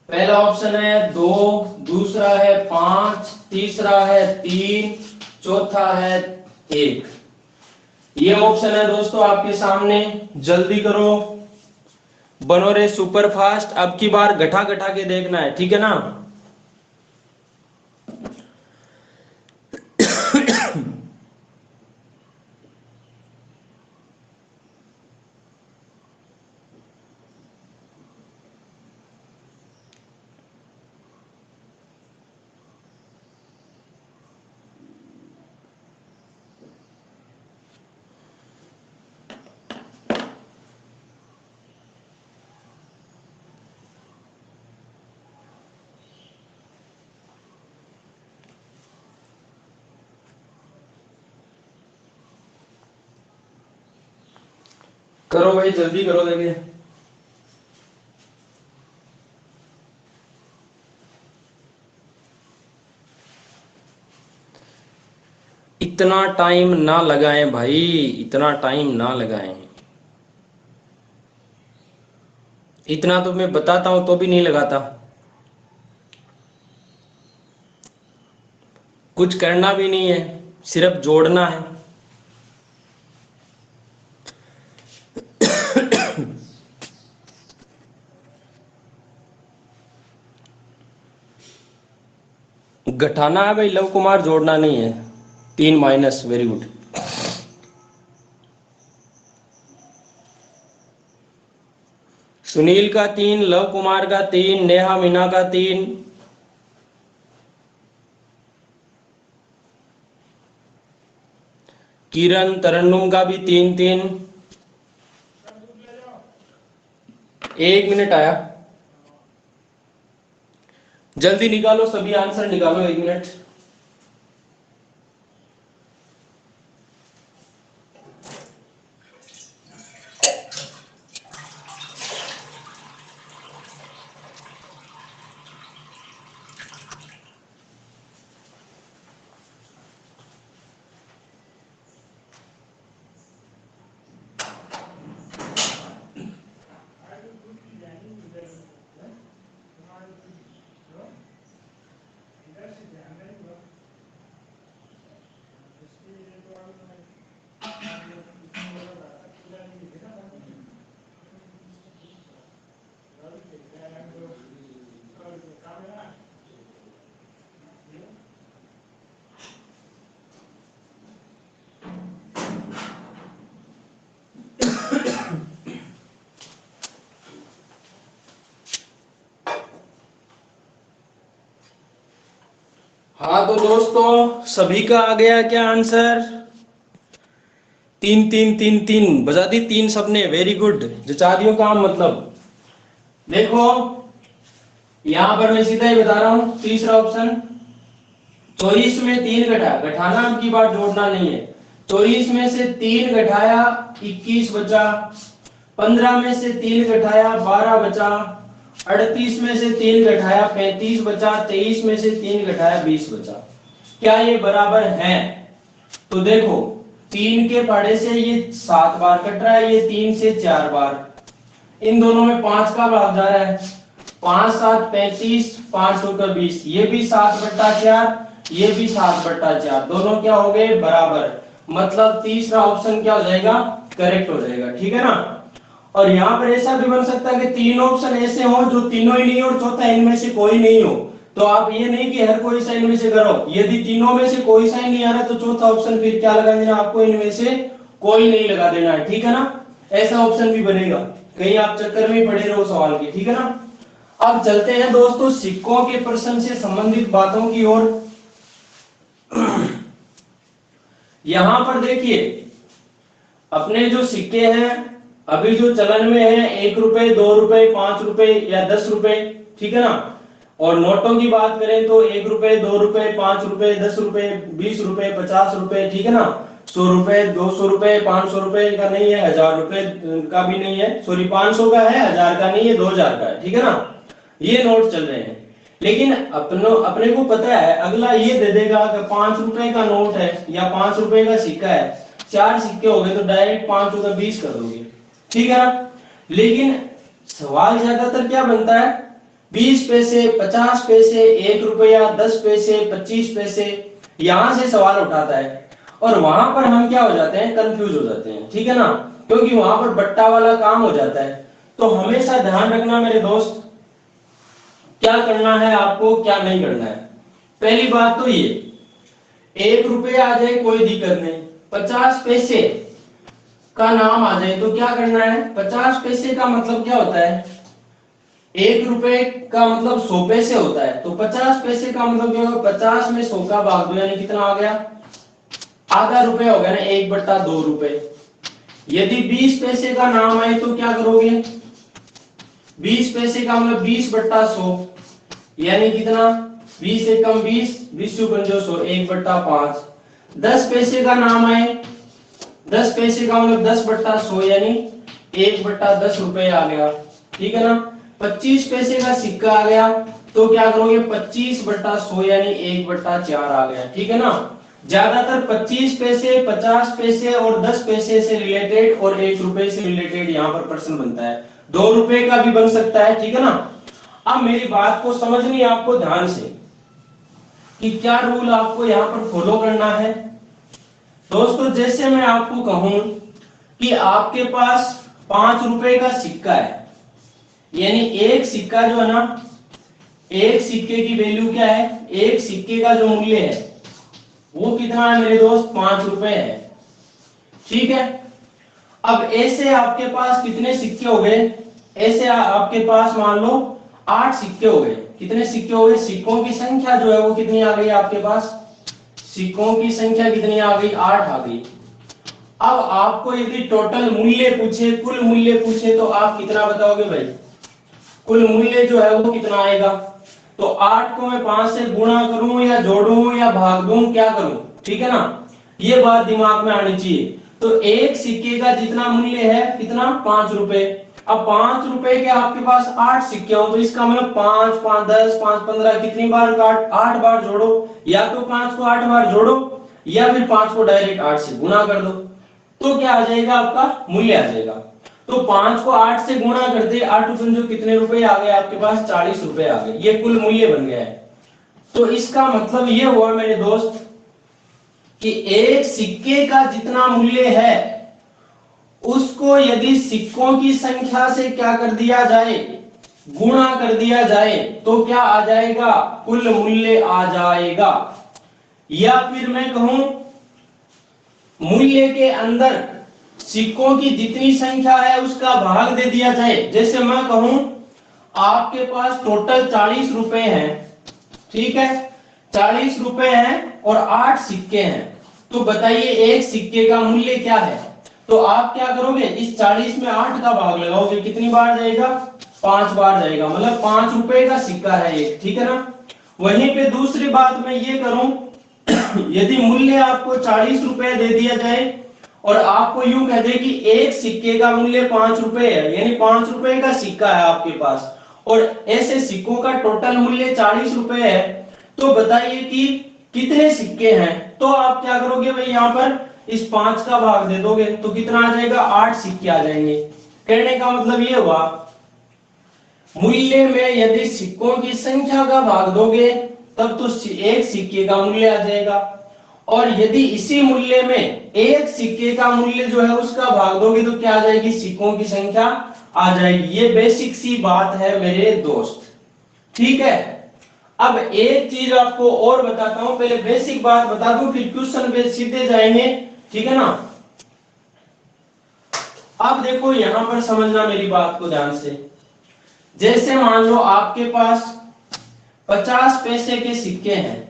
पहला ऑप्शन है 2, दूसरा है 5, तीसरा है 3, चौथा है 1। ये ऑप्शन है दोस्तों आपके सामने, जल्दी करो, बनो रे सुपर फास्ट। अब की बार घटा घटा के देखना है, ठीक है ना। करो भाई जल्दी करो, देखिए इतना टाइम ना लगाएं भाई, इतना टाइम ना लगाएं। इतना तो मैं बताता हूं तो भी नहीं लगाता। कुछ करना भी नहीं है, सिर्फ जोड़ना है। घटाना है भाई लव कुमार, जोड़ना नहीं है। 3 माइनस, वेरी गुड। सुनील का 3, लव कुमार का 3, नेहा मीना का 3, किरण तरन्नुम का भी 3 3। 1 मिनट आया, जल्दी निकालो सभी आंसर निकालो, 1 मिनट। हाँ तो दोस्तों सभी का आ गया क्या आंसर? 3 3 3 3 बजा दी, 3 सबने, वेरी गुड, जचा दियो काम। मतलब देखो यहां पर मैं सीधा ही बता रहा हूं, तीसरा ऑप्शन 24 में 3 घटा, घटाना अब की बात, जोड़ना नहीं है। 24 में से 3 घटाया 21 बचा, 15 में से 3 घटाया 12 बचा, 38 में से 3 घटाया 35 बचा, 23 में से 3 घटाया 20 बचा। क्या ये बराबर है? तो देखो 3 के पहाड़े से ये 7 बार कट रहा है, ये 3 से 4 बार, इन दोनों में 5 का भाग जा रहा है, 5 7 35, 5 2 20, ये भी 7/4, ये भी 7/4, दोनों क्या हो गए? बराबर। मतलब तीसरा ऑप्शन क्या हो जाएगा? करेक्ट हो जाएगा, ठीक है ना। और यहाँ पर ऐसा भी बन सकता है कि 3 ऑप्शन ऐसे हो जो तीनों ही नहीं हो और चौथा इनमें से कोई नहीं हो। तो आप ये नहीं कि हर कोई सा इनमें से करो, यदि तीनों में से कोई सा ही नहीं आ रहा तो चौथा ऑप्शन फिर क्या लगा देना आपको? इनमें से कोई नहीं लगा देना है, ठीक है ना। ऐसा ऑप्शन भी बनेगा, कहीं आप चक्कर में पड़े रहो सवाल के, ठीक है ना। अब चलते हैं दोस्तों सिक्कों के प्रश्न से संबंधित बातों की ओर। यहां पर देखिए अपने जो सिक्के हैं अभी जो चलन में है, 1 रुपए, 2 रुपए, 5 रुपए या 10 रुपए, ठीक है ना। और नोटों की बात करें तो 1 रुपए, 2 रुपए, 5 रुपए, 10 रुपए, 20 रुपए, 50 रुपए, ठीक है ना। 100 रुपए, 200 रुपए, 500 रुपए का नहीं है, 1000 रुपए का भी नहीं है, सॉरी 500 का है, 1000 का नहीं है, 2000 का है, ठीक है ना। ये नोट चल रहे हैं, लेकिन अपने को पता है अगला ये दे देगा कि 5 रुपए का नोट है या 5 रुपए का सिक्का है, 4 सिक्के हो गए तो डायरेक्ट 5 का 20 कर दोगे, ठीक है ना। लेकिन सवाल ज्यादातर क्या बनता है? 20 पैसे, 50 पैसे, 1 रुपया, 10 पैसे, 25 पैसे, यहां से सवाल उठाता है और वहां पर हम क्या हो जाते हैं? कंफ्यूज हो जाते हैं, ठीक है ना, क्योंकि वहां पर बट्टा वाला काम हो जाता है। तो हमेशा ध्यान रखना मेरे दोस्त, क्या करना है आपको, क्या नहीं करना है। पहली बात तो ये 1 रुपया आ जाए कोई दिक्कत नहीं, 50 पैसे का नाम आ जाए तो क्या करना है? 50 पैसे का मतलब क्या होता है? 1 रुपए का मतलब 100 पैसे होता है, तो 50 पैसे का मतलब क्या होगा? 50 में 100 का भाग दो, यानी कितना आ गया? आधा रुपया हो गया ना, 1/2 रुपए। यदि 20 पैसे का नाम आए तो क्या करोगे? 20 पैसे का मतलब 20/100, यानी कितना? 20 से कम 20, 20 से 100, 1/5। 10 पैसे का नाम आए, 10 पैसे का मतलब 10/100, यानी 1/10 रुपए आ गया, ठीक है ना। 25 पैसे का सिक्का आ गया तो क्या करोगे? 25/100, यानी 1/4 आ गया, ठीक है ना। ज्यादातर 25 पैसे, 50 पैसे और 10 पैसे से रिलेटेड और 1 रुपए से रिलेटेड यहाँ पर प्रश्न बनता है। 2 रुपए का भी बन सकता है, ठीक है ना। अब मेरी बात को समझनी है आपको ध्यान से कि क्या रूल आपको यहाँ पर फॉलो करना है। दोस्तों जैसे मैं आपको कहूं कि आपके पास 5 रुपए का सिक्का है, यानी एक सिक्का जो है ना, एक सिक्के की वैल्यू क्या है? एक सिक्के का जो मूल्य है वो कितना है मेरे दोस्त? 5 रुपए है, ठीक है। अब ऐसे आपके पास कितने सिक्के हो गए? ऐसे आपके पास मान लो 8 सिक्के हो गए। कितने सिक्के हो गए? सिक्कों की संख्या जो है वो कितनी आ गई आपके पास? सिक्कों की संख्या कितनी आ गई? 8 आ गई। अब आपको यदि टोटल मूल्य पूछे, कुल मूल्य पूछे, तो आप कितना बताओगे भाई? कुल मूल्य जो है वो कितना आएगा? तो 8 को मैं 5 से गुणा करूं या जोड़ूं या भाग दूं, क्या करूं, ठीक है ना। ये बात दिमाग में आनी चाहिए। तो एक सिक्के का जितना मूल्य है कितना? 5 रुपए। अब 5 रुपए के आपके पास 8 सिक्के हो तो इसका मतलब 5 5 10 5 15, कितनी बार काट? 8 बार जोड़ो, या तो 5 को 8 बार जोड़ो या फिर 5 को डायरेक्ट 8 से गुणा कर दो, तो क्या आ जाएगा? आपका मूल्य आ जाएगा। तो 5 को 8 से गुणा करते 8 पंजो कितने रुपए आ गए आपके पास? 40 रुपए आ गए। ये कुल मूल्य बन गया है। तो इसका मतलब ये हुआ मेरे दोस्त कि एक सिक्के का जितना मूल्य है उसको यदि सिक्कों की संख्या से क्या कर दिया जाए? गुणा कर दिया जाए, तो क्या आ जाएगा? कुल मूल्य आ जाएगा। या फिर मैं कहूं मूल्य के अंदर सिक्कों की जितनी संख्या है उसका भाग दे दिया जाए। जैसे मैं कहूं आपके पास टोटल 40 रुपए हैं, ठीक है, 40 रुपए हैं और 8 सिक्के हैं, तो बताइए एक सिक्के का मूल्य क्या है। तो आप क्या करोगे, इस 40 में 8 का भाग लगाओगे, कितनी बार जाएगा, 5 बार जाएगा, मतलब 5 रुपए का सिक्का है एक, ठीक है ना। वहीं पे दूसरी बात मैं ये करूं, यदि मूल्य आपको 40 रुपए दे दिया जाए और आपको यूं कह दे कि एक सिक्के का मूल्य 5 रुपए है, यानी 5 रुपए का सिक्का है आपके पास और ऐसे सिक्कों का टोटल मूल्य 40 रुपए है, तो बताइए कि कितने सिक्के हैं। तो आप क्या करोगे भाई, यहां पर इस 5 का भाग दे दोगे तो कितना आ जाएगा, 8 सिक्के आ जाएंगे। कहने का मतलब ये हुआ, मूल्य में यदि सिक्कों की संख्या का भाग दोगे तब तो एक सिक्के का मूल्य आ जाएगा, और यदि इसी मूल्य में एक सिक्के का मूल्य जो है उसका भाग दोगे तो क्या आ जाएगी, सिक्कों की संख्या आ जाएगी। ये बेसिक सी बात है मेरे दोस्त, ठीक है। अब एक चीज आपको और बताता हूं, पहले बेसिक बात बता दूं फिर क्वेश्चन पे सीधे जाएंगे, ठीक है ना। अब देखो यहां पर समझना मेरी बात को ध्यान से, जैसे मान लो आपके पास 50 पैसे के सिक्के हैं,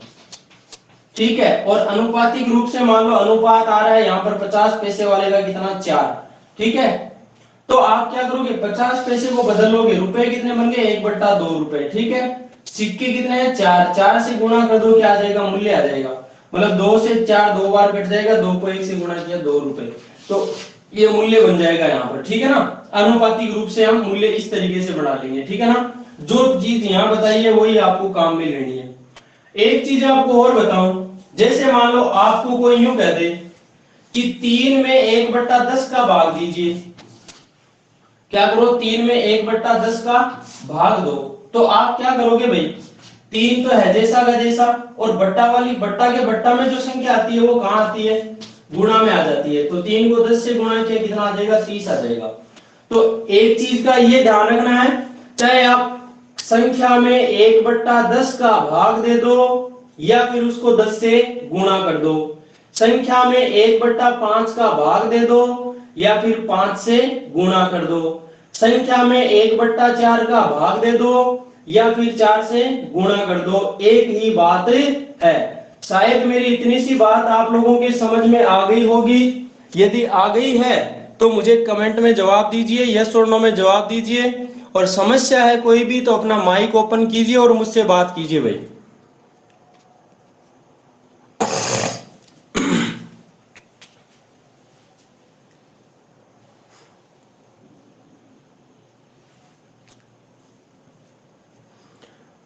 ठीक है, और अनुपातिक रूप से मान लो अनुपात आ रहा है यहाँ पर 50 पैसे वाले का कितना, 4, ठीक है। तो आप क्या करोगे, 50 पैसे को बदलोगे, रुपए कितने बन गए, 1/2 रुपए, ठीक है। सिक्के कितने हैं, 4, 4 से गुणा कर दो, क्या आ जाएगा, मूल्य आ जाएगा, मतलब 2 से 4 दो बार कट जाएगा, 2 को 1 से गुणा किया 2 रुपए, तो ये मूल्य बन जाएगा यहाँ पर, ठीक है ना। अनुपातिक रूप से हम मूल्य इस तरीके से बना लेंगे, ठीक है ना। जो चीज यहाँ बताई है वही आपको काम में लेनी है। एक चीज आपको और बताऊं, जैसे मान लो आपको कोई यूं कह दे कि 3 में 1/10 का भाग दीजिए, क्या करो, 3 में 1/10 का भाग दो, तो आप क्या करोगे भाई, 3 तो है जैसा का जैसा, और बट्टा वाली बट्टा के बट्टा में जो संख्या आती है वो कहां आती है, गुणा में आ जाती है, तो 3 को 10 से गुणा किया कितना आ जाएगा, 30 आ जाएगा। तो एक चीज का ये ध्यान रखना है, चाहे आप संख्या में 1/10 का भाग दे दो या फिर उसको 10 से गुणा कर दो, संख्या में 1/5 का भाग दे दो या फिर 5 से गुणा कर दो, संख्या में 1/4 का भाग दे दो या फिर 4 से गुणा कर दो, एक ही बात है। शायद मेरी इतनी सी बात आप लोगों के समझ में आ गई होगी, यदि आ गई है तो मुझे कमेंट में जवाब दीजिए, यस और नो में जवाब दीजिए, और समस्या है कोई भी तो अपना माइक ओपन कीजिए और मुझसे बात कीजिए भाई।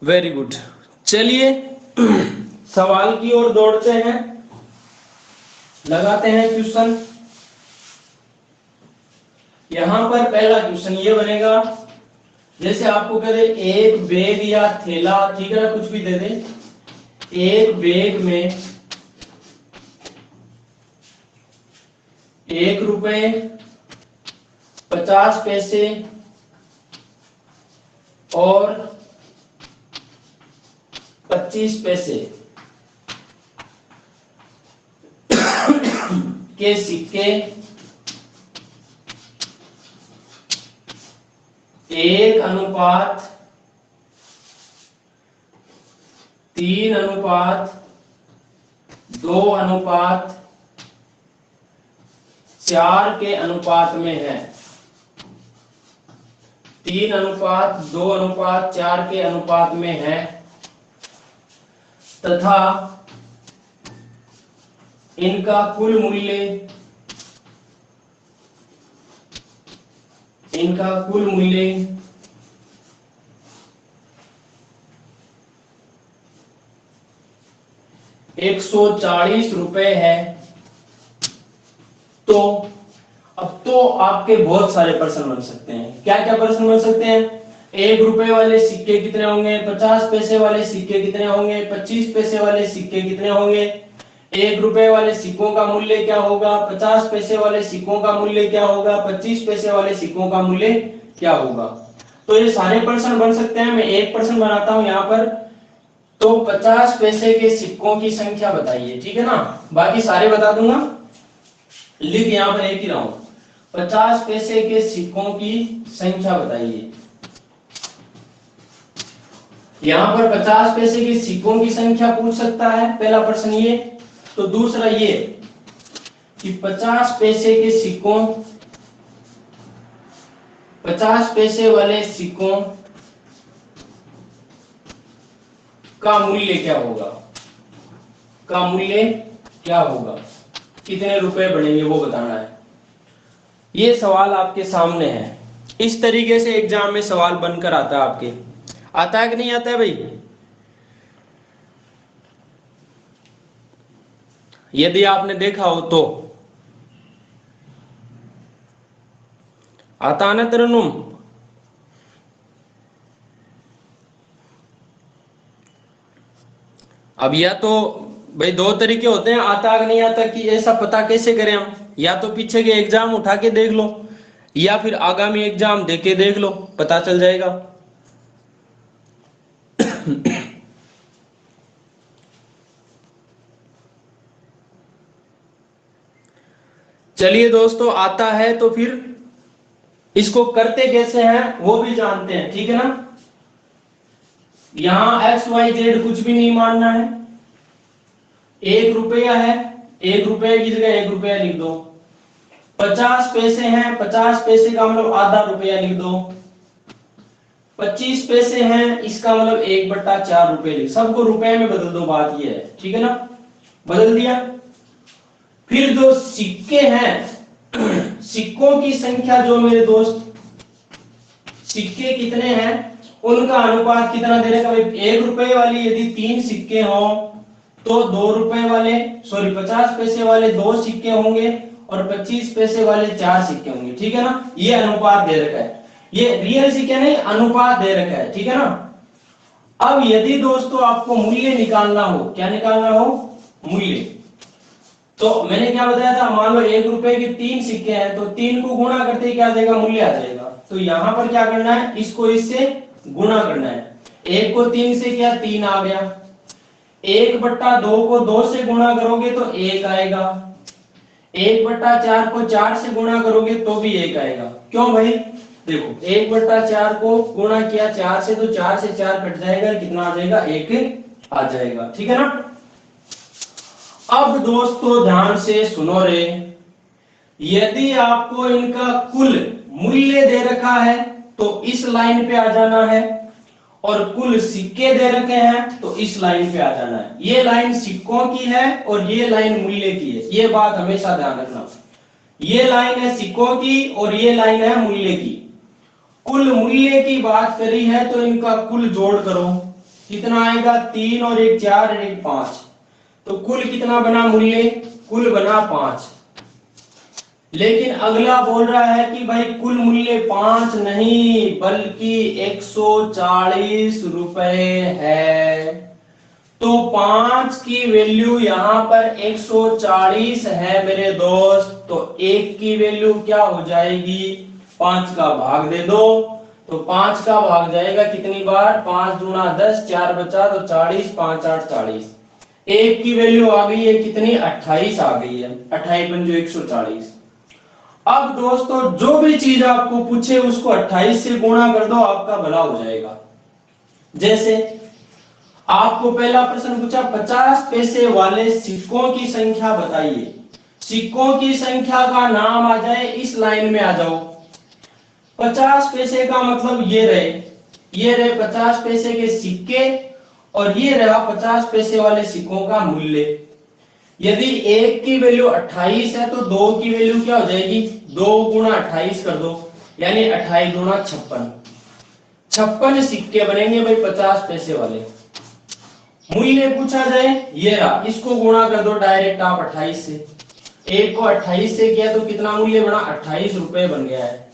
वेरी गुड, चलिए सवाल की ओर दौड़ते हैं, लगाते हैं क्वेश्चन। यहां पर पहला क्वेश्चन ये बनेगा, जैसे आपको कह दे एक बैग या थैला, ठीक है ना, कुछ भी दे दे, एक बैग में 1 रुपए 50 पैसे और 25 पैसे के सिक्के 1:3:2:4 के अनुपात में है, 3:2:4 के अनुपात में है, तथा इनका कुल मूल्य 140 रुपए है। तो अब तो आपके बहुत सारे प्रश्न बन सकते हैं, क्या क्या प्रश्न बन सकते हैं, 1 रुपए वाले सिक्के कितने होंगे, 50 पैसे वाले सिक्के कितने होंगे, 25 पैसे वाले सिक्के कितने होंगे, 1 रुपए वाले सिक्कों का मूल्य क्या होगा, 50 पैसे वाले सिक्कों का मूल्य क्या होगा, 25 पैसे वाले सिक्कों का मूल्य क्या होगा। तो ये सारे प्रश्न बन सकते हैं। मैं एक प्रश्न बनाता हूं यहाँ पर, तो 50 पैसे के सिक्कों की संख्या बताइए, ठीक है ना, बाकी सारे बता दूंगा, लिख यहाँ पर एक ही रहा हूं, 50 पैसे के सिक्कों की संख्या बताइए। यहाँ पर 50 पैसे के सिक्कों की संख्या पूछ सकता है, पहला प्रश्न ये। तो दूसरा ये कि 50 पैसे के सिक्कों, 50 पैसे वाले सिक्कों का मूल्य क्या होगा, का मूल्य क्या होगा, कितने रुपए बढ़ेंगे वो बताना है। ये सवाल आपके सामने है। इस तरीके से एग्जाम में सवाल बनकर आता है आपके। आता है कि नहीं आता है भाई? यदि आपने देखा हो तो आता ना तरन्नुम? अब या तो भाई दो तरीके होते हैं, आता कि नहीं आता, कि ऐसा पता कैसे करें हम? या तो पीछे के एग्जाम उठा के देख लो, या फिर आगामी एग्जाम देके देख लो, पता चल जाएगा। चलिए दोस्तों, आता है तो फिर इसको करते कैसे हैं वो भी जानते हैं, ठीक है ना। यहां एक्स वाई जेड कुछ भी नहीं मानना है। 1 रुपया है, 1 रुपये की जगह 1 रुपया लिख दो। 50 पैसे हैं, 50 पैसे का मतलब आधा रुपया लिख दो। 25 पैसे हैं, इसका मतलब 1/4 रुपए लिख, सबको रुपए में बदल दो, बात ये है, ठीक है ना। बदल दिया। फिर जो सिक्के हैं, सिक्कों की संख्या जो मेरे दोस्त, सिक्के कितने हैं उनका अनुपात कितना दे रखा है। 1 रुपए वाली यदि 3 सिक्के हो तो 2 रुपए वाले, सॉरी 50 पैसे वाले 2 सिक्के होंगे और 25 पैसे वाले 4 सिक्के होंगे, ठीक है ना। ये अनुपात दे रखा है, ये रियल सिक्के नहीं, अनुपात दे रखा है, ठीक है ना। अब यदि दोस्तों आपको मूल्य निकालना हो, क्या निकालना हो, मूल्य, तो मैंने क्या बताया था, मान लो 1 रुपए के 3 सिक्के हैं तो 3 को गुणा करते क्या देगा, मूल्य आ जाएगा। तो यहां पर क्या करना है, इसको इससे गुणा करना है। 1 को 3 से क्या, 3 आ गया। 1/2 को 2 से गुणा करोगे तो 1 आएगा। 1/4 को 4 से गुणा करोगे तो भी 1 आएगा। क्यों भाई, देखो 1/4 को गुणा किया 4 से तो 4 से 4 कट जाएगा, कितना आ जाएगा, 1 आ जाएगा, ठीक है ना। अब दोस्तों ध्यान से सुनो रे, यदि आपको इनका कुल मूल्य दे रखा है तो इस लाइन पे आ जाना है, और कुल सिक्के दे रखे हैं तो इस लाइन पे आ जाना है। ये लाइन सिक्कों की है और ये लाइन मूल्य की है, ये बात हमेशा ध्यान रखना। ये लाइन है सिक्कों की और ये लाइन है मूल्य की। कुल मूल्य की बात करी है तो इनका कुल जोड़ करो, कितना आएगा, 3 और 1 4 और 1 5, तो कुल कितना बना मूल्य, कुल बना 5। लेकिन अगला बोल रहा है कि भाई कुल मूल्य 5 नहीं बल्कि 140 रुपए है। तो 5 की वैल्यू यहां पर 140 है मेरे दोस्त, तो 1 की वैल्यू क्या हो जाएगी, 5 का भाग दे दो, तो 5 का भाग जाएगा कितनी बार, 5 दूना 10, 4 बचा तो 40, 5 8 40। 1 की वैल्यू आ गई है कितनी, 28 आ गई है, 28 पंजो 140। अब दोस्तों जो भी चीज आपको पूछे उसको 28 से गुणा कर दो, आपका भला हो जाएगा। जैसे आपको पहला प्रश्न पूछा 50 पैसे वाले सिक्कों की संख्या बताइए, सिक्कों की संख्या का नाम आ जाए, इस लाइन में आ जाओ। 50 पैसे का मतलब ये रहे 50 पैसे के सिक्के और ये रहा 50 पैसे वाले सिक्कों का मूल्य। यदि 1 की वैल्यू 28 है तो 2 की वैल्यू क्या हो जाएगी, 2 गुणा 28 कर दो, यानी 28 गुणा 56, 56 सिक्के बनेंगे भाई 50 पैसे वाले। मूल्य पूछा जाए ये रहा, इसको गुणा कर दो डायरेक्ट आप 28 से। 1 को 28 से किया तो कितना मूल्य बना, 28 रुपए बन गया है।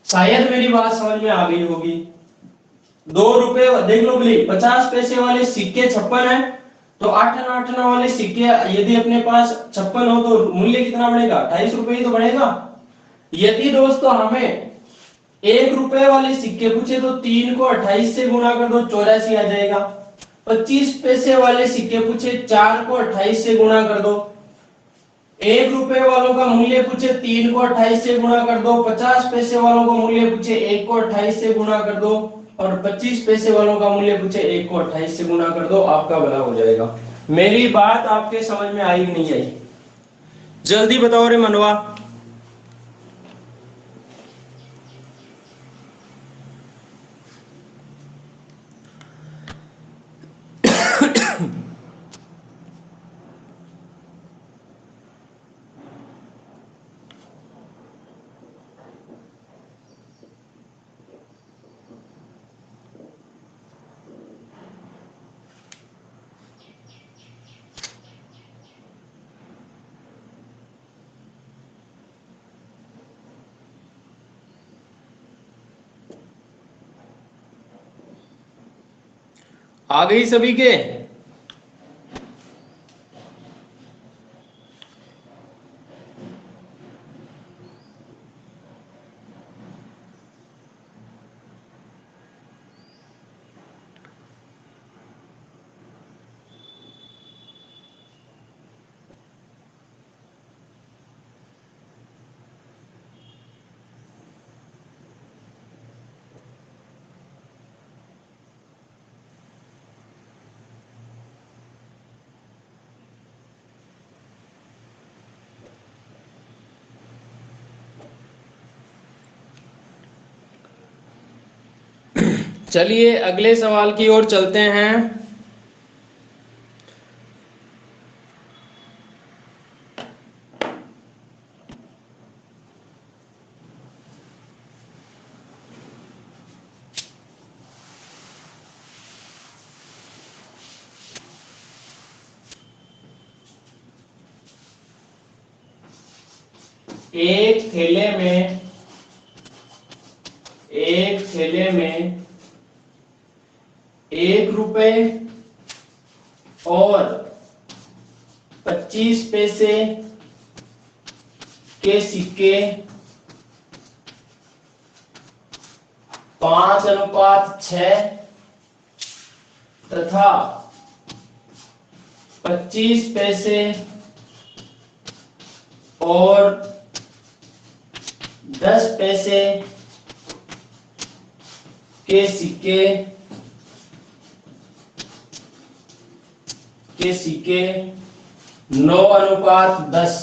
शायद मेरी बात समझ में आ गई होगी। 2 रुपए देख लो भाई, 50 पैसे वाले सिक्के 56 है तो 8 आना वाले सिक्के यदि अपने पास 56 हो तो मूल्य कितना बढ़ेगा, 28 रुपए ही तो बढ़ेगा। यदि दोस्तों हमें 1 रुपए वाले सिक्के पूछे तो 3 को 28 से गुणा कर दो, 84 आ जाएगा। 25 पैसे वाले सिक्के पूछे 4 को 28 से गुणा कर दो। 1 रुपए वालों का मूल्य पूछे 3 को 28 से गुणा कर दो। 50 पैसे वालों का मूल्य पूछे 1 को 28 से गुणा कर दो, और 25 पैसे वालों का मूल्य पूछे 1 को 28 से गुना कर दो, आपका भला हो जाएगा। मेरी बात आपके समझ में आई कि नहीं आई? जल्दी बताओ रे मनवा। आ गई सभी के? चलिए अगले सवाल की ओर चलते हैं। एक थैले में 1 रुपए और 25 पैसे के सिक्के 5:6 तथा 25 पैसे और 10 पैसे के सिक्के 9:10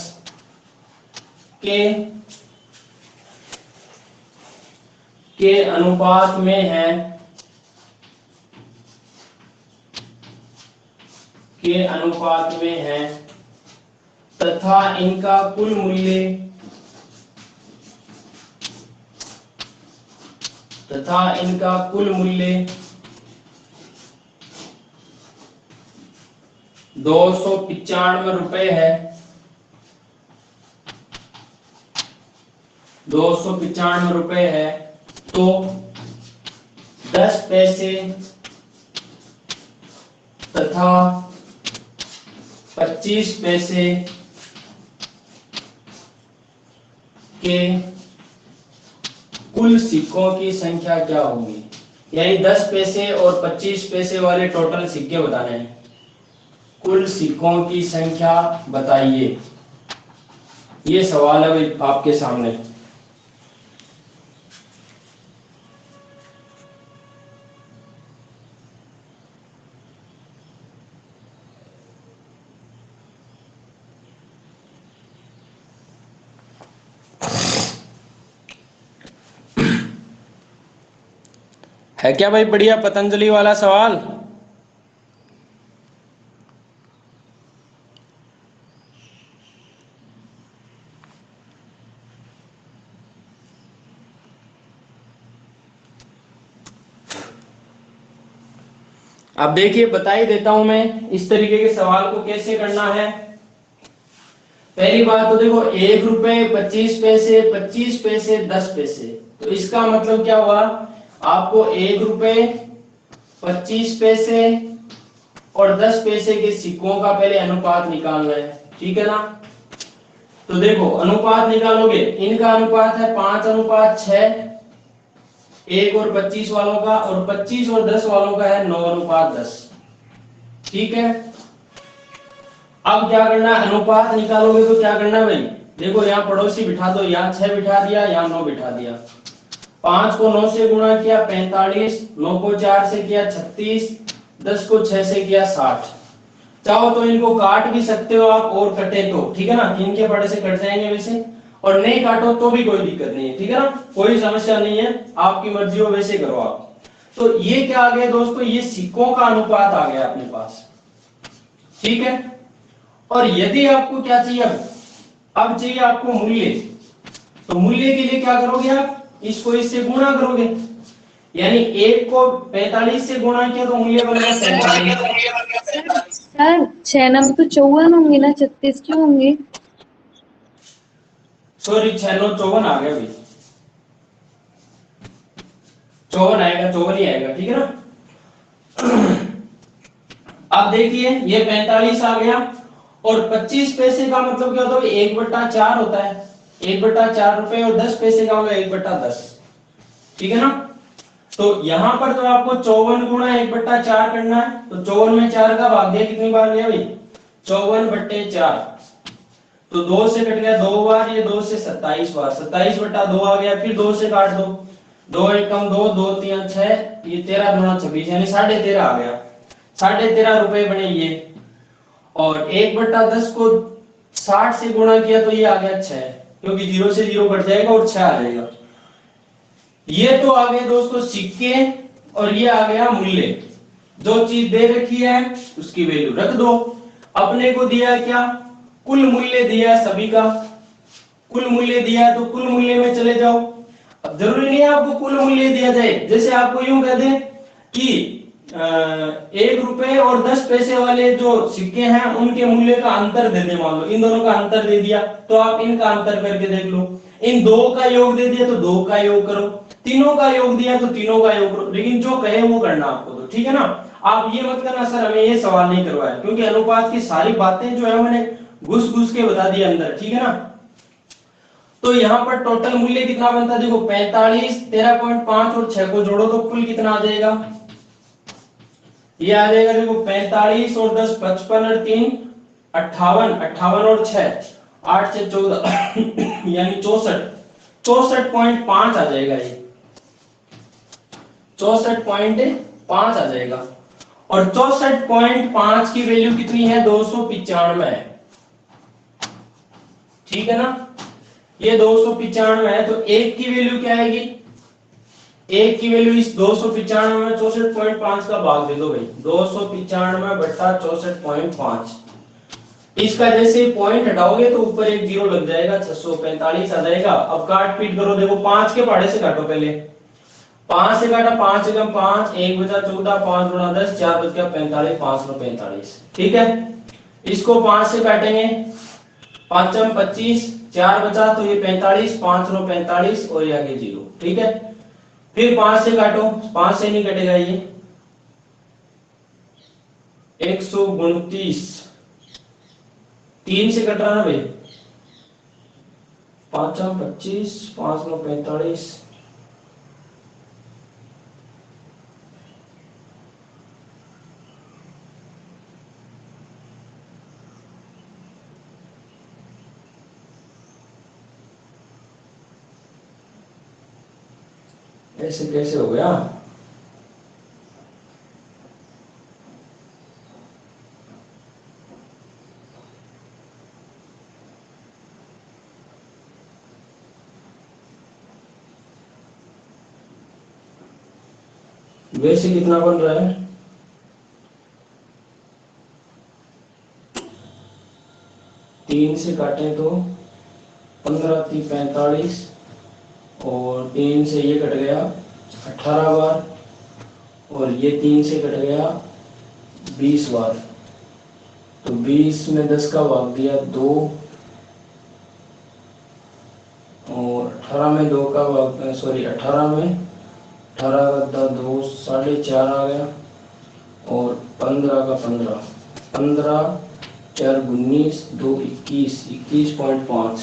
के अनुपात में है, तथा इनका कुल मूल्य 295 रुपए है। 295 रुपए है। तो 10 पैसे तथा 25 पैसे के कुल सिक्कों की संख्या क्या होगी? यानी 10 पैसे और 25 पैसे वाले टोटल सिक्के बताने हैं। कुल सिक्कों की संख्या बताइए। ये सवाल है आपके सामने। है क्या भाई बढ़िया पतंजलि वाला सवाल? अब देखिए बता ही देता हूं मैं इस तरीके के सवाल को कैसे करना है। पहली बात तो देखो 1 रुपए 25 पैसे 25 पैसे 10 पैसे, तो इसका मतलब क्या हुआ? आपको 1 रुपए 25 पैसे और 10 पैसे के सिक्कों का पहले अनुपात निकालना है, ठीक है ना? तो देखो अनुपात निकालोगे, इनका अनुपात है 5:6, 1 और 25 वालों का, और 25 और 10 वालों का है 9:10, ठीक है। अब क्या करना है? अनुपात निकालोगे तो क्या करना है भाई? देखो यहाँ पड़ोसी बिठा दो, यहाँ 6 बिठा दिया, यहाँ 9 बिठा दिया। 5 को 9 से गुणा किया 45, 9 को 4 से किया 36, 10 को 6 से किया 60। चाहो तो इनको काट भी सकते हो आप और कटे तो, ठीक है ना, 3 के पड़े से कट जाएंगे वैसे, और नहीं काटो तो भी कोई दिक्कत नहीं है, ठीक है ना, कोई समस्या नहीं है, आपकी मर्जी हो वैसे करो आप। तो ये क्या आ गया दोस्तों, ये सिक्कों का अनुपात आ गया अपने पास, ठीक है। और यदि आपको क्या चाहिए, अब चाहिए आपको मूल्य, तो मूल्य के लिए क्या करोगे आप, इसको इससे गुणा करोगे, यानी 1 को 45 से गुणा किया तो मूल्य बनेगा 47। सर 6 नंबर तो 54 होंगे ना, 36 क्यों होंगे? सॉरी 6 9 54 आ गया भाई, 54 आएगा, 54 ही आएगा, ठीक है ना। अब देखिए ये 45 आ गया, और 25 पैसे का मतलब क्या होता है, 1/4 होता है, 1/4 रुपए, और 10 पैसे का होगा 1/10, ठीक है ना। तो यहां पर तो आपको 54 गुणा 1/4 करना है, तो 54 में 4 का भाग दिया, कितनी बार गया भाई, 54/4, तो 2 से कट गया 2 बार, ये 2 से 27 बार, 27/2 आ गया, फिर 2 से काट दो, 2 एकम 2, 2 3 6, ये 13 दूना 26, यानी 13.5 आ गया, 13.5 रुपए बने ये। और 1/10 को 60 से गुणा किया तो ये आ गया 6, क्योंकि 0 से 0 कट जाएगा और 6 आ जाएगा। ये तो आ गए दोस्तों सिक्के, और ये आ गया मूल्य, जो चीज दे रखी है उसकी वैल्यू रख दो। अपने को दिया क्या, कुल मूल्य दिया है सभी का, कुल मूल्य दिया है तो कुल मूल्य में चले जाओ। अब जरूरी नहीं है आपको कुल मूल्य दिया जाए, जैसे आपको यूं कह दे कि 1 रुपए और 10 पैसे वाले जो सिक्के हैं उनके मूल्य का अंतर दे दे, मान लो इन दोनों का अंतर दे दिया तो आप इनका अंतर करके देख लो, इन दो का योग दे दिया तो 2 का योग करो, तीनों का योग दिया तो तीनों का योग करो, लेकिन जो कहे वो करना आपको, तो ठीक है ना। आप ये मत करना सर हमें ये सवाल नहीं करवाया, क्योंकि अनुपात की सारी बातें जो है मैंने घुस घुस के बता दिया अंदर, ठीक है ना। तो यहाँ पर टोटल मूल्य कितना बनता है, देखो 45, 13.5 और 6 को जोड़ो तो कुल कितना आ जाएगा, ये आ जाएगा देखो 45 और 10 55 और 3 58, 58 और 6 8 से 14 यानी 64.5 आ जाएगा, ये 64.5 आ जाएगा। और 64.5 की वैल्यू कितनी है, 295 है, ठीक है ना, ये 295 है, तो एक की वैल्यू क्या आएगी, एक की वैल्यू इस 295 में 64.5 का भाग दे दो भाई, 295/64.5, इसका जैसे पॉइंट हटाओगे तो ऊपर एक जीरो लग जाएगा, 645 आ जाएगा। अब काट पीट करो, देखो 5 के पहाड़े से काटो, पहले 5 से काटा, 5 एकम 5, 1 बचा 14, 5 गुणा 10, 4 बच गया 45, 5 9 45, ठीक है। इसको 5 से काटेंगे, 5 25, 4 बचा तो ये 45, 5 9 45 और ये आगे 0, ठीक है। फिर 5 से काटो, 5 से नहीं कटेगा ये, 129, 3 से कट रहा ना भाई, 5 25, 5 9 45, ऐसे कैसे हो गया, वैसे कितना बन रहा है, तीन से काटें तो 15 3 45 और 3 से ये कट गया 18 बार, और ये 3 से कट गया 20 बार, तो 20 में 10 का भाग दिया 2, और 18 में 2 का भाग, सॉरी 18 में 18 का 2 4.5 आ गया, और 15 का 15, 15 4 19 2 21, 21.5।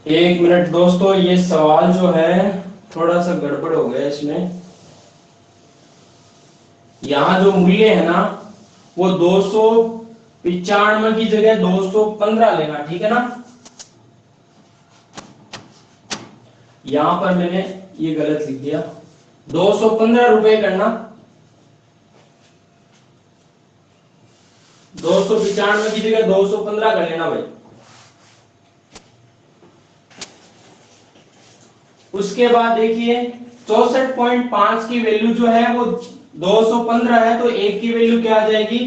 एक मिनट दोस्तों, ये सवाल जो है थोड़ा सा गड़बड़ हो गया इसमें, यहाँ जो मूल्य है ना वो 295 की जगह 215 लेना, ठीक है ना। यहां पर मैंने ये गलत लिख दिया, 215 रुपए करना, 295 की जगह 215 कर लेना भाई। उसके बाद देखिए 64.5 की वैल्यू जो है वो 215 है, तो एक की वैल्यू क्या आ जाएगी,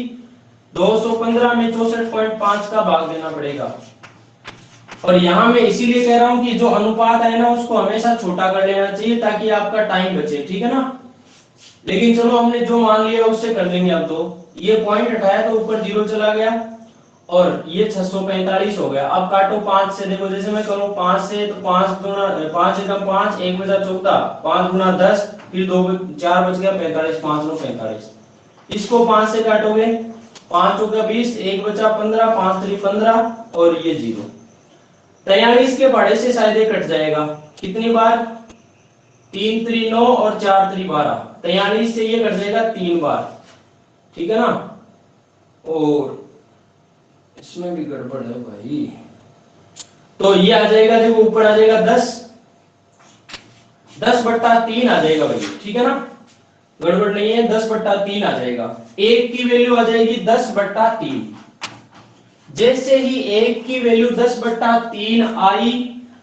215 में 64.5 का भाग देना पड़ेगा। और यहां मैं इसीलिए कह रहा हूं कि जो अनुपात है ना उसको हमेशा छोटा कर लेना चाहिए ताकि आपका टाइम बचे, ठीक है ना। लेकिन चलो हमने जो मान लिया उससे कर लेंगे। अब तो ये पॉइंट हटाया तो ऊपर 0 चला गया और ये 645 हो गया। अब काटो 5 से, देखो जैसे मैं करूं 5 से, तो 5 गुना 5 एकम 5, 1 बचा 14, 5 गुना 10, फिर 2 4 बच गया 45, 5 9 45। इसको 5 से काटोगे, 5 हो गया 20, 1 बचा 15, 5 3 15 और ये 0। 43 के पहाड़े से शायद ये कट जाएगा, कितनी बार, 3 3 9 और 4 3 12। 43 से ये कट जाएगा 3 बार, ठीक है ना। और इसमें भी गड़बड़ है भाई, तो ये आ जाएगा, देखो ऊपर आ जाएगा 10/3 आ जाएगा भाई, ठीक है ना, गड़बड़ नहीं है, 10/3 आ जाएगा। एक की वैल्यू आ जाएगी 10/3। जैसे ही एक की वैल्यू 10/3 आई,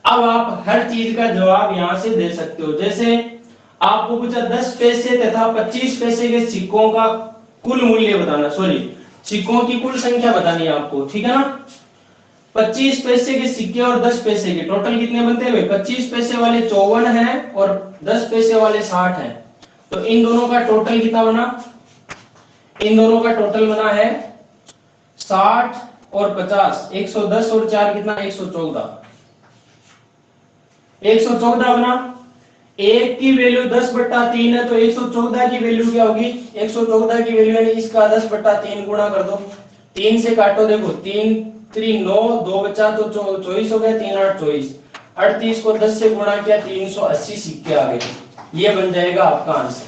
अब आप हर चीज का जवाब यहां से दे सकते हो। जैसे आपको पूछा 10 पैसे तथा 25 पैसे के सिक्कों का कुल मूल्य बताना, सॉरी सिक्कों की कुल संख्या बतानी है आपको, ठीक है ना। 25 पैसे के सिक्के और 10 पैसे के टोटल कितने बनते हैं, 25 पैसे वाले 54 हैं और 10 पैसे वाले 60 हैं। तो इन दोनों का टोटल कितना बना, इन दोनों का टोटल बना है 60 और 50, 110 और 4 कितना, 114, 114 बना। एक की वैल्यू 10/3 है, तो 114 की वैल्यू क्या होगी, 114 की वैल्यू यानी इसका 10/3 गुणा कर दो, 3 से काटो, देखो 3 3 9, 2 बचा तो 24 हो गया, 3 8 24, 38 को 10 से गुणा किया, 380 सिक्के आ गए। ये बन जाएगा आपका आंसर।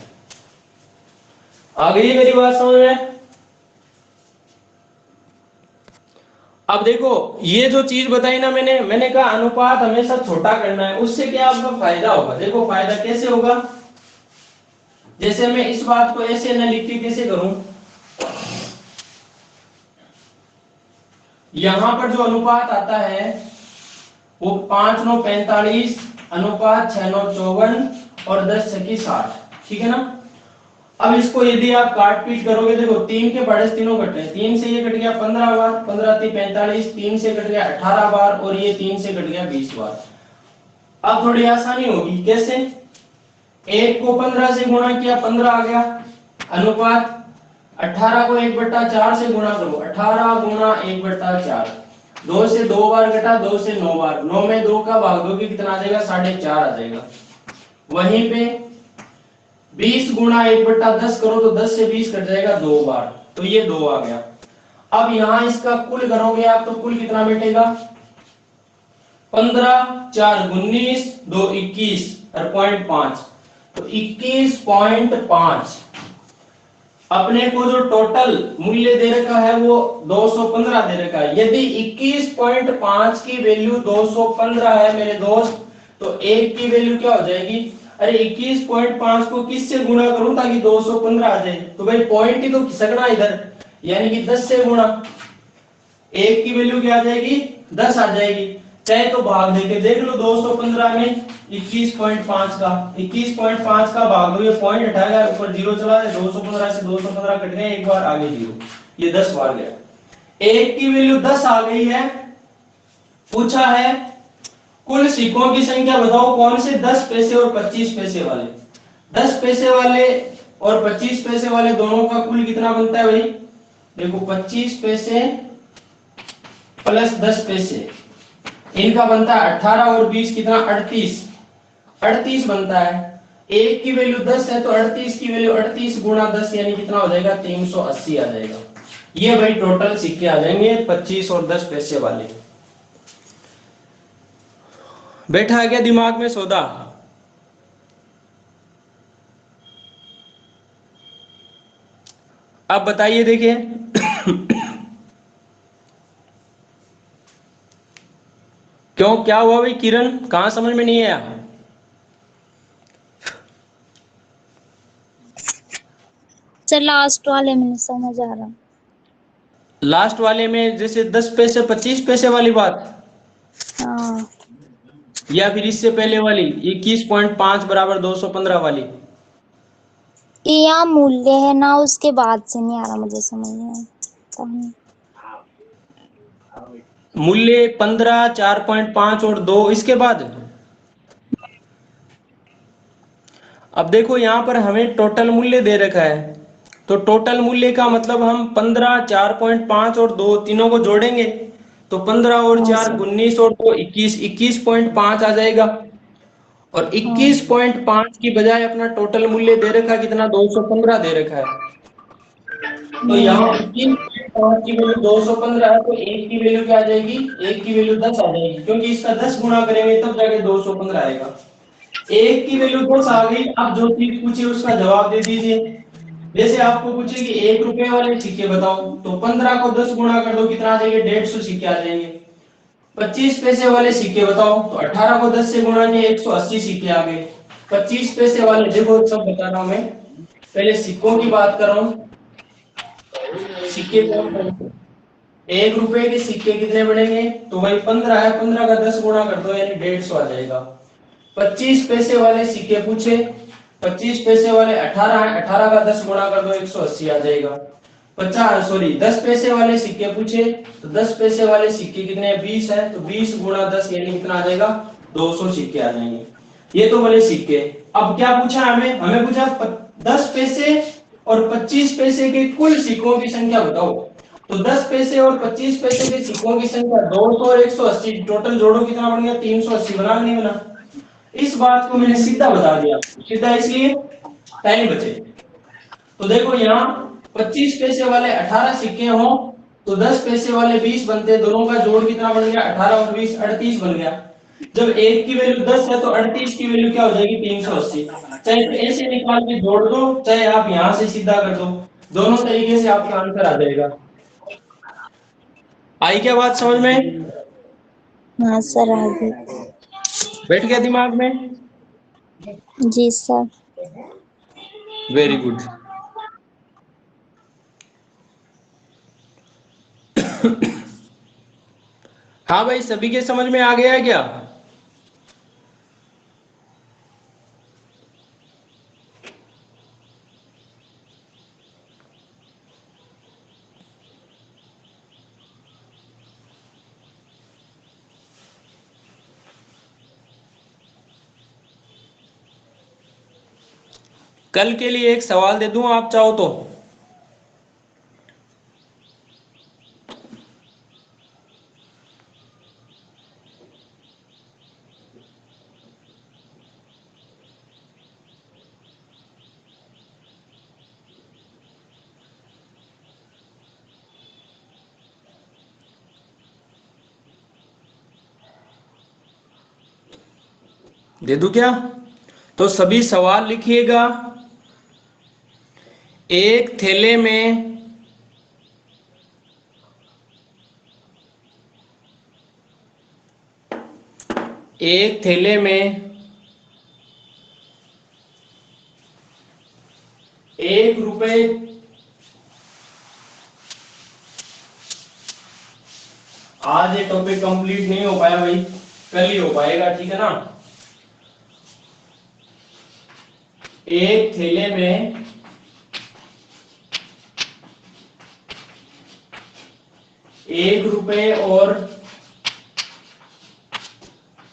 आ गई मेरी बात समझ में। अब देखो ये जो चीज बताई ना मैंने कहा अनुपात हमेशा छोटा करना है, उससे क्या आपका फायदा होगा। देखो फायदा कैसे होगा, जैसे मैं इस बात को ऐसे न लिख के कैसे करूं, यहां पर जो अनुपात आता है वो 5 9 45 अनुपात 6 9 54 और 10 6 60, ठीक है ना। अब इसको यदि आप काट पीट करोगे, देखो 3 के बड़े तीनों कटे, 3 से ये कट गया 15 बार, 15 3 45, 3 से कट गया 18 बार और ये 3 से कट गया 20 बार। अब थोड़ी आसानी होगी, कैसे, 1 को 15 से गुणा किया 15 आ गया, अनुपात 18 को 1/4 से गुणा करो, 18 गुणा 1/4, 2 से 2 बार कटा, 2 से 9 बार, 9 में 2 का भाग दोगे कितना आ जाएगा, 4.5 आ जाएगा। वहीं पे 20 गुणा 1/10 करो तो 10 से 20 कट जाएगा 2 बार, तो ये 2 आ गया। अब यहां इसका कुल करोगे आप तो कुल कितना बैठेगा, 15 4 19 2 21 और 0.5, तो 21.5। अपने को जो टोटल मूल्य दे रखा है वो 215 दे रखा है। यदि 21.5 की वैल्यू 215 है मेरे दोस्त, तो एक की वैल्यू क्या हो जाएगी, अरे 21.5 को किससे गुणा करूं ताकि 215 आ जाए, तो भाई पॉइंट ही तो खिसकना इधर, यानी कि 10 से गुणा, एक की वैल्यू क्या आ जाएगी, 10 आ जाएगी। चाहे तो भाग देके देख लो 215 में 21.5 का, 21.5 का भाग दो, ये पॉइंट हटाएगा ऊपर 0 चला जाए, 215 से 215 कट गए, एक बार आगे 0, ये 10 बार गया। एक की वैल्यू 10 आ गई है, पूछा है कुल सिक्कों की संख्या बताओ, कौन से, 10 पैसे और 25 पैसे वाले। 10 पैसे वाले और 25 पैसे वाले दोनों का कुल कितना बनता है भाई, देखो 25 पैसे प्लस 10 पैसे, इनका बनता है 18 और 20 कितना, 38 बनता है। एक की वैल्यू 10 है तो 38 की वैल्यू 38 गुणा 10 यानी कितना हो जाएगा, 380 आ जाएगा। ये भाई टोटल सिक्के आ जाएंगे 25 और 10 पैसे वाले। बैठा है क्या दिमाग में सौदा। अब बताइए, देखिए क्यों, क्या हुआ भाई किरण, कहां समझ में नहीं आया। सर लास्ट वाले में नहीं समझ आ रहा। लास्ट वाले में जैसे 10 पैसे 25 पैसे वाली बात, हाँ या फिर इससे पहले वाली 21.5 बराबर 215 वाली? ये यहाँ मूल्य है ना, उसके बाद से नहीं आ रहा मुझे समझ में। कहीं मूल्य 15, 4.5 और 2 इसके बाद। अब देखो यहाँ पर हमें टोटल मूल्य दे रखा है, तो टोटल मूल्य का मतलब हम 15, 4.5 और 2 तीनों को जोड़ेंगे तो 15 और हाँ 4 सर। 19 और 2 21, 21.5 आ जाएगा। और हाँ 21.5 की बजाय अपना टोटल मूल्य दे रखा है कितना, 215 दे रखा है। तो यहाँ 21.5 की वैल्यू 215 है, तो एक की वैल्यू क्या आ जाएगी, एक की वैल्यू 10 आ जाएगी, क्योंकि इसका 10 गुणा करेंगे तब जाके 215 आएगा। एक की वैल्यू 10 आ गई। अब जो चीज पूछी उसका जवाब दे दीजिए। जैसे आपको पूछे कि 1 रुपए वाले सिक्के बताओ, तो 15 को 10 गुणा कर दो, कितना आ जाएंगे, 150 सिक्के आ जाएंगे। 25 पैसे वाले सिक्के बताओ, तो 18 को 10 से गुणा किए 180 सिक्के आ गए। 25 पैसे वाले, देखो सब बता रहा हूं मैं, पहले सिक्कों की बात कर रहा हूं। सिक्के कौन कौन से, 1 रुपए के सिक्के कितने बनेंगे, तो भाई 15 है, 15 का 10 गुणा कर दो यानी 150 आ जाएगा। 25 पैसे वाले सिक्के पूछे, 25 पैसे वाले 18 है, 18 का 10 गुणा कर दो 180 आ जाएगा। 10 पैसे वाले सिक्के पूछे, तो 10 पैसे वाले सिक्के कितने, 20 है, तो 20 गुणा 10 यानी कितना आ जाएगा, 200 सिक्के आ जाएंगे। ये तो बोले सिक्के। अब क्या पूछा हमें, हमें पूछा 10 पैसे और 25 पैसे के कुल सिक्कों की संख्या बताओ। तो 10 पैसे और 25 पैसे के सिक्कों की संख्या 200 और 180, टोटल जोड़ो कितना बन गया, 380 बना, नहीं बना? इस बात को मैंने सीधा बता दिया, सीधा इसलिए टाइम बचे। तो देखो यहाँ 25 पैसे वाले 18 सिक्के हो, तो 10 पैसे वाले 20 बनते, दोनों का जोड़ कितना बन गया, 18 और 20 38 बन गया। जब एक की वैल्यू 10 है तो 38 की वैल्यू क्या हो जाएगी, 380। चाहे तो ऐसे निकाल के जोड़ दो, चाहे आप यहां से सीधा कर दो, दोनों तरीके से आपका आंसर आ जाएगा। आई क्या बात समझ में? हाँ सर आ गई। बैठ गया दिमाग में? जी सर। Very good. हाँ भाई, सभी के समझ में आ गया है क्या? कल के लिए एक सवाल दे दूं आप चाहो तो? दे दूं क्या? तो सभी सवाल लिखिएगा। एक थैले में एक थैले में 1 रुपए, आज ये टॉपिक कंप्लीट नहीं हो पाया भाई, कल ही हो पाएगा, ठीक है ना? एक थैले में 1 रुपए और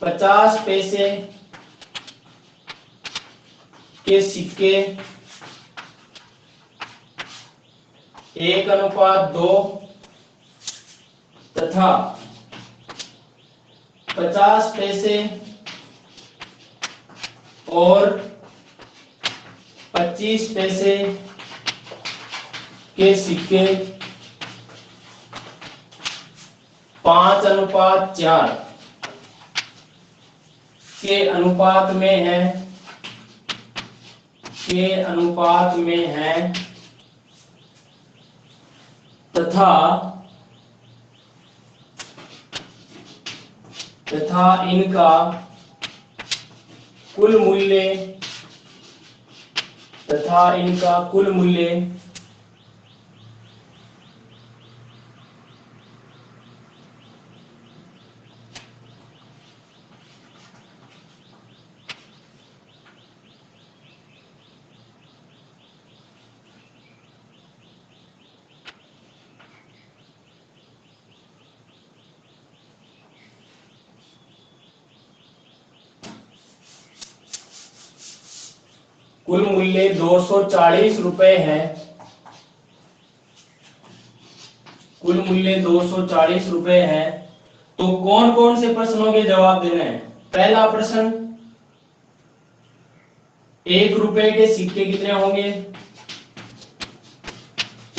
50 पैसे के सिक्के 1:2 तथा 50 पैसे और 25 पैसे के सिक्के 5:4 के अनुपात में है तथा इनका कुल मूल्य कुल मूल्य 240 रुपए है, कुल मूल्य 240 रुपए है, तो कौन कौन से प्रश्नों के जवाब देने हैं? पहला प्रश्न, 1 रुपए के सिक्के कितने होंगे?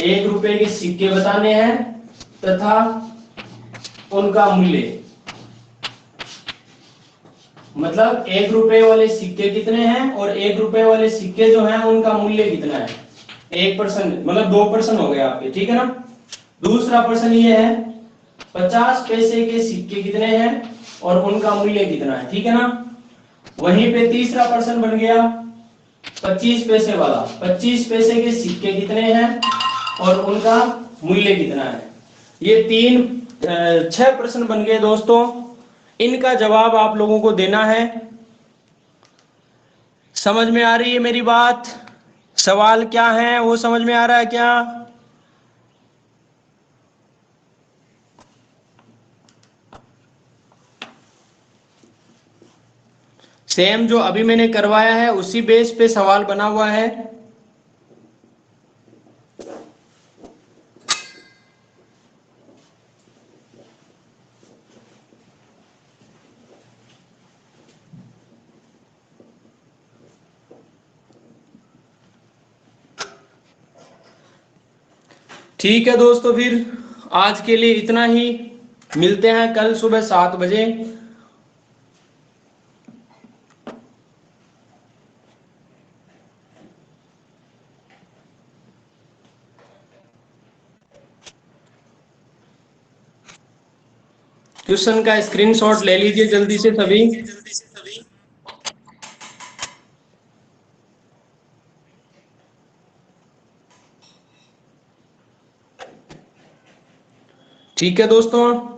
1 रुपए के सिक्के बताने हैं तथा उनका मूल्य, मतलब 1 रुपए वाले सिक्के कितने हैं और 1 रुपए वाले सिक्के जो हैं उनका मूल्य कितना है। 1%, मतलब 2% हो गए आपके, ठीक है ना। दूसरा प्रश्न ये है, 50 पैसे के सिक्के कितने हैं और उनका मूल्य कितना है, ठीक है ना। वहीं पे तीसरा प्रश्न बन गया 25 पैसे वाला, 25 पैसे के सिक्के कितने हैं और उनका मूल्य कितना है। ये 6 प्रश्न बन गए दोस्तों, इनका जवाब आप लोगों को देना है। समझ में आ रही है मेरी बात? सवाल क्या है वो समझ में आ रहा है क्या? सेम जो अभी मैंने करवाया है उसी बेस पे सवाल बना हुआ है। ठीक है दोस्तों, फिर आज के लिए इतना ही, मिलते हैं कल सुबह 7 बजे। क्वेश्चन का स्क्रीनशॉट ले लीजिए जल्दी से सभी। ठीक है दोस्तों।